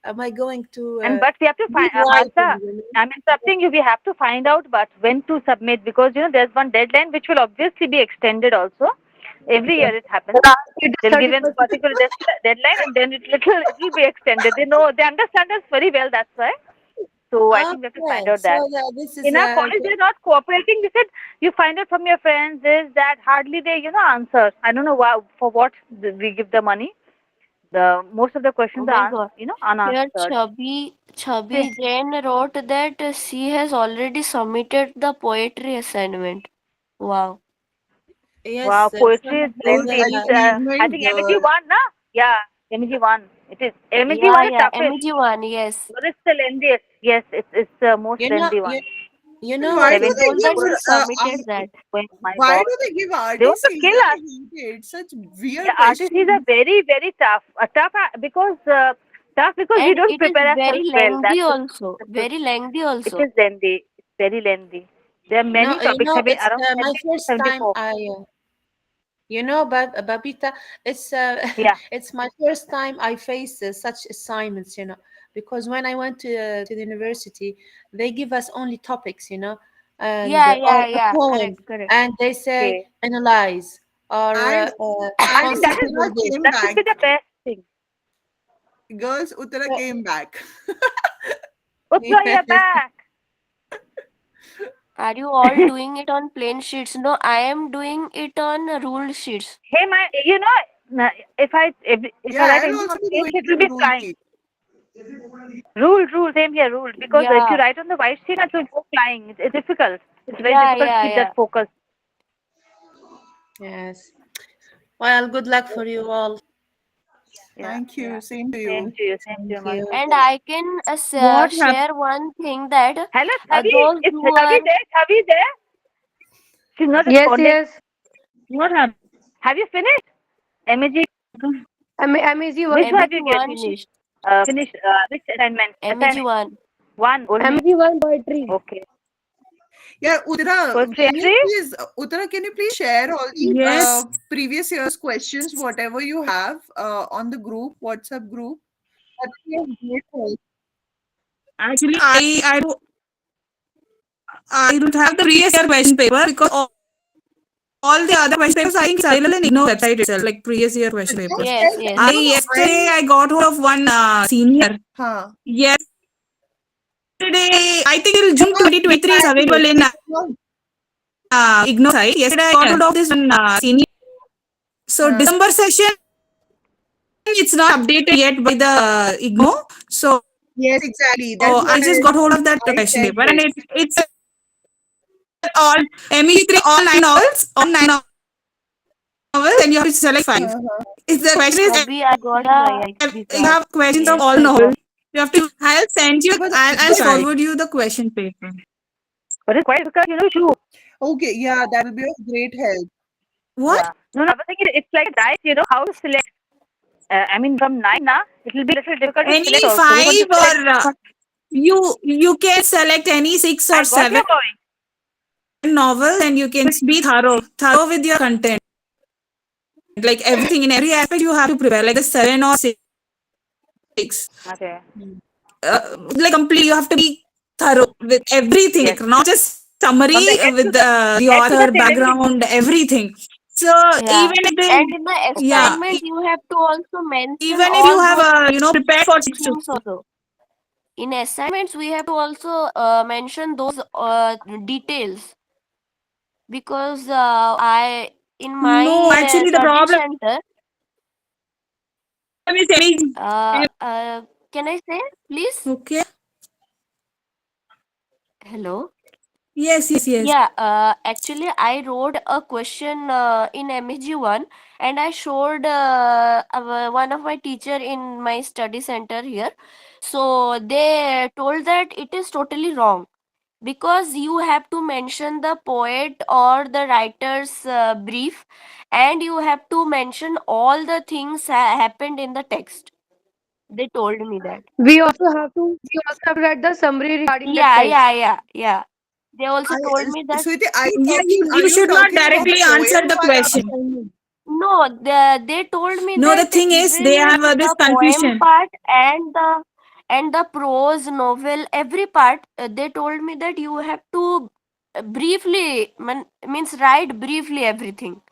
am I going to And but we have to read find, writing, Mazda. you know? I'm interrupting you. We have to find out, but when to submit, because there's one deadline which will obviously be extended also. Every year it happens. They'll give a 30%. particular deadline, and then it will be extended. They understand us very well. That's why. So I think we have to Okay, find out so that. yeah, this is In our college, they're not cooperating. They said you find out from your friends is that hardly they answer. I don't know why, for what we give the money. The most of the Oh questions my are God. Here, unanswered. Chubby Okay. Jain wrote that she has already submitted the poetry assignment. Wow. yes, Wow, poetry is some Good lengthy. people It's achievement, I think MEG girl. one, na? Yeah. MEG-1. It is. Yeah, MEG-1 is yeah. toughest, MEG-1, yes. but it's the lengthiest. Yes, it's the most You know, lengthy you, one. you And know, why do They 70 they told that give she pages. submitted that. Oh my why God. do they give They want to RTCs? kill I us. hate it. Such Yeah, weird RTCs are questions. very, very tough. Tough because we And don't it is prepare very ourselves well. lengthy That's also. the truth. Very lengthy It also. is lengthy. It's very lengthy. There are no, many topics. I mean, it's around my 70 to first time 74. Babita, it's Yeah. it's my first time I face such assignments, because when I went to the university, they give us only topics, and Yeah, or yeah, a yeah. poem, Correct, correct. and they say Okay. analyze or And and I think that is consider Uttara this. came that should be back. the best thing. Girls, Uttara Uh, came back. Uttara, you're yes. back. Are you all doing it on plain sheets? No, I am doing it on ruled sheets. Hey, if I Yeah, write I'll anything also on be page, doing it it will on be rule flying. sheet. Ruled, same here, ruled. Because if you Yeah, write on the white sheet, it will go flying. It's difficult. It's very yeah, difficult to yeah, keep that yeah. focus. Yes. Well, good luck for you all. Yeah, Thank yeah. you. Same to Same you. to you, same to Thank you, you. Mansi. And I can What happened? share one thing that Hello, Thavi. those Is who Thavi are, there? Thavi there? She's not Yes, responding. yes. What happened? Have you finished? MEG, MEG which one have you MEG1 finished? finished. Finish which assignment? Assignment MEG1. one only. MEG-1 poetry. Okay. Yeah, Uttara, Poetry entry? Can you please share all the Yes. previous year's questions, whatever you have, on the group, WhatsApp group? That would be of great help. Actually, I don't have the previous year question paper because all the other question papers I think is available in IGNOU website itself, like previous year question Just papers. Yes, tell yes. I no, yesterday I got hold of one senior. huh. Yesterday, I think till June Yeah, 2023 is exactly. available in IGNOU site. Yesterday I got hold of this one senior. So Huh. December session, it's not updated yet by the IGNOU. So Yes, exactly. That's what I just got hold of that I question paper, checked and it. it's all MEG3, all nine novels, and you have to select five. Uh-huh. If the question is Abhi, I got you have questions of yes, all I got. novels, you have to. I'll send you. But I'll forward you the question paper. But it's quite difficult, to. okay, yeah, that will be of great help. What? Yeah. No, I was thinking it's like a dice, how to select. I mean, from nine, now it will be a little difficult to select Any also. We want to five select. or you can select any six or I got seven your point. novels, and you can be thorough with your content. Like everything in every aspect, you have to prepare. Like the 7 or 6. Okay. Like complete, you have to be thorough with everything, Yes. like not just From summary the head to with the the head to the author tail, everything. background, everything. So Yeah. And in the yeah, assignment, you have to also mention even if you all have those prepared for 6 to things also. In assignments, we have to also mention those details because I in my no, actually the study problem center. is any Can I say, please? okay. Hello. Yes, yes. Yeah, actually, I wrote a question in MEG1 and I showed one of my teacher in my study center here. So they told that it is totally wrong because you have to mention the poet or the writer's brief and you have to mention all the things happened in the text. They told me that. We also have to write the summary regarding the Yeah, text. yeah, yeah, yeah. They also told me that. Sweetie, Yeah, are you you should not talking about the directly poem answer the or the question. assignment? No, they told me No, the that thing is, they even have this the poem confusion. part and the prose novel, every part, they told me that you have to briefly means write briefly everything.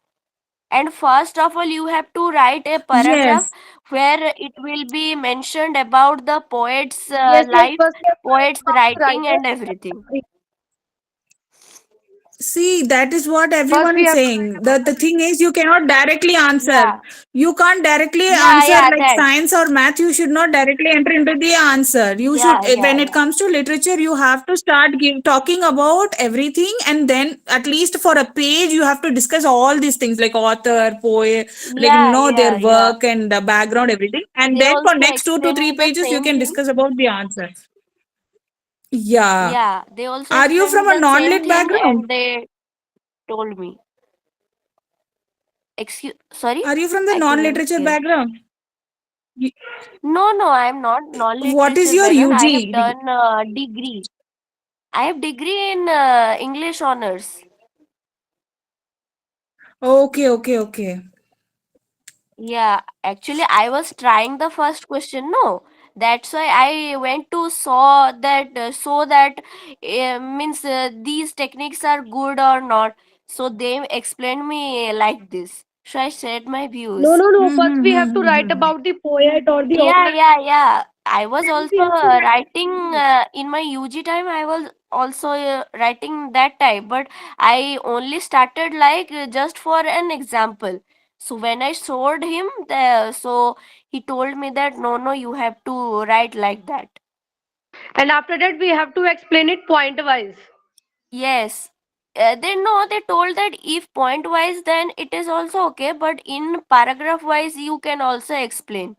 And first of all, you have to write a paragraph Yes. where it will be mentioned about the poet's Yes, yes. life, First, we have to write poet's about the writing, writer. and everything. See, that is what First everyone we is have to saying. The thing is, you cannot directly answer. yeah, You can't directly yeah, answer yeah, like that. science or math. You should not directly enter into the answer. You Yeah, should, yeah, when it yeah. comes to literature, you have to start talking about everything, and then at least for a page, you have to discuss all these things like author, poet, like Yeah, their yeah, yeah. work and the background, everything. And They then for also next 2 to 3 explained me the pages, you same can thing. discuss about the answer. Yeah. Yeah, they also Are you explained me from a the same non-lit thing background? and they told me. Sorry? Are you from the I couldn't non-literature hear. background? Y- No, no, I am not What is non-literature your background. I have UG? done degree. I have degree in English honors. Okay, okay, okay. Yeah, actually, I was trying the first question. No, that's why I went to saw that so that means these techniques are good or not. So they explained me like this. So I said my No, views. no, no. Hmm. First, we have to write about the poet or the Yeah, author. yeah, yeah. I was Then also we have to write writing about it. in my UG time. I was also writing that time, but I only started like just for an example. So when I showed him so he told me that no, no, you have to write like that. And after that, we have to explain it point wise. Yes. They told that if point wise, then it is also okay, but in paragraph wise, you can also explain.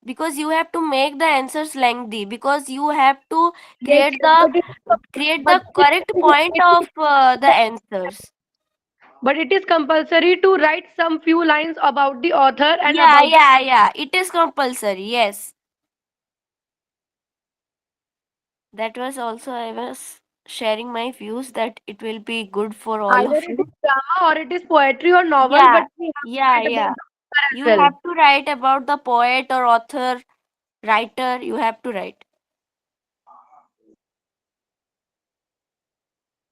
Because you have to make the answers lengthy, because you have to Yes, create yes, the but create but the correct point of the answers. but it is compulsory to write some few lines about the author and Yeah, about the. yeah, yeah, it is compulsory. Yes, that was also I was sharing my views that it will be good for all Either of it you. is drama or it is poetry or novel, Yeah, but we have to yeah, write about yeah, the author as you well. have to write about the poet or author, writer, you have to write.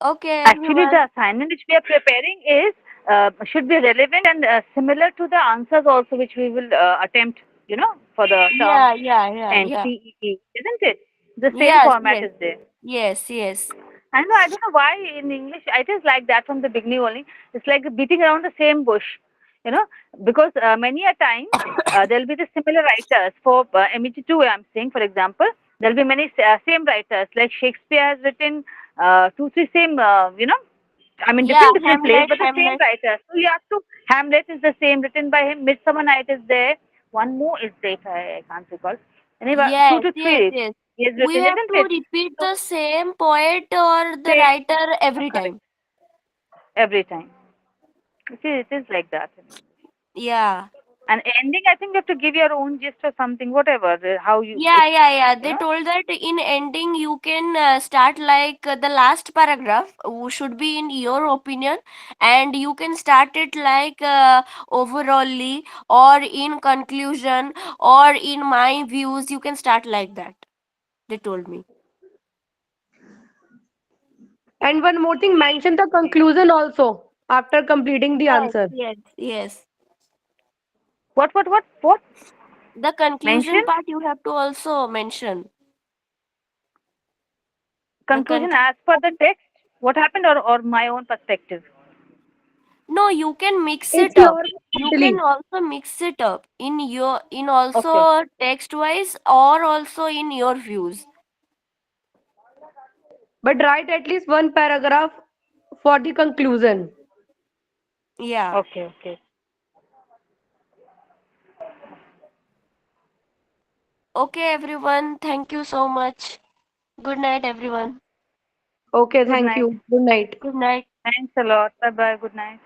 Okay, Actually, everyone. the assignment which we are preparing is should be relevant and similar to the answers also which we will attempt, for the term Yeah, yeah, yeah, and yeah. CEE, isn't it? The same Yes, format yes, is there. yes, yes. I don't know why in English it is like that from the beginning only. It's like beating around the same bush, you know, because many a time there'll be the similar writers for MEG2. I'm saying, for example, there'll be many same writers like Shakespeare has written two, three same, I mean, Yeah, different plays, Hamlet, but the same Hamlet. writer. So you have to. Hamlet is the same, written by him. Midsummer Night is there. One more is there. If I can't recall. Anyway, two Yes, to yes, three yes. he has We written, have isn't to it? repeat So the same poet or the same, writer every correct, time. every time. It is like that. Yeah. And ending, I think you have to give your own gist or something, whatever. How you Yeah, it's yeah, yeah. you They know told that in ending you can start like the last paragraph should be in your opinion, and you can start it like overallly or in conclusion or in my views. You can start like that. They told me. And one more thing, mention the conclusion also after completing the Yes, answer. yes, yes. what The mention conclusion part you have to also mention. The conclusion conclusion as per the text. What happened or my own perspective. No, you can mix It's it up. your You can totally. also mix it up in your in Okay. also text wise or also in your views. But write at least one paragraph for the conclusion. Yeah. Okay. Okay. Okay, everyone. Thank you so much. Good night, everyone. Okay, Good thank night. you. Good night. Good night. Thanks a lot. Bye bye. Good night.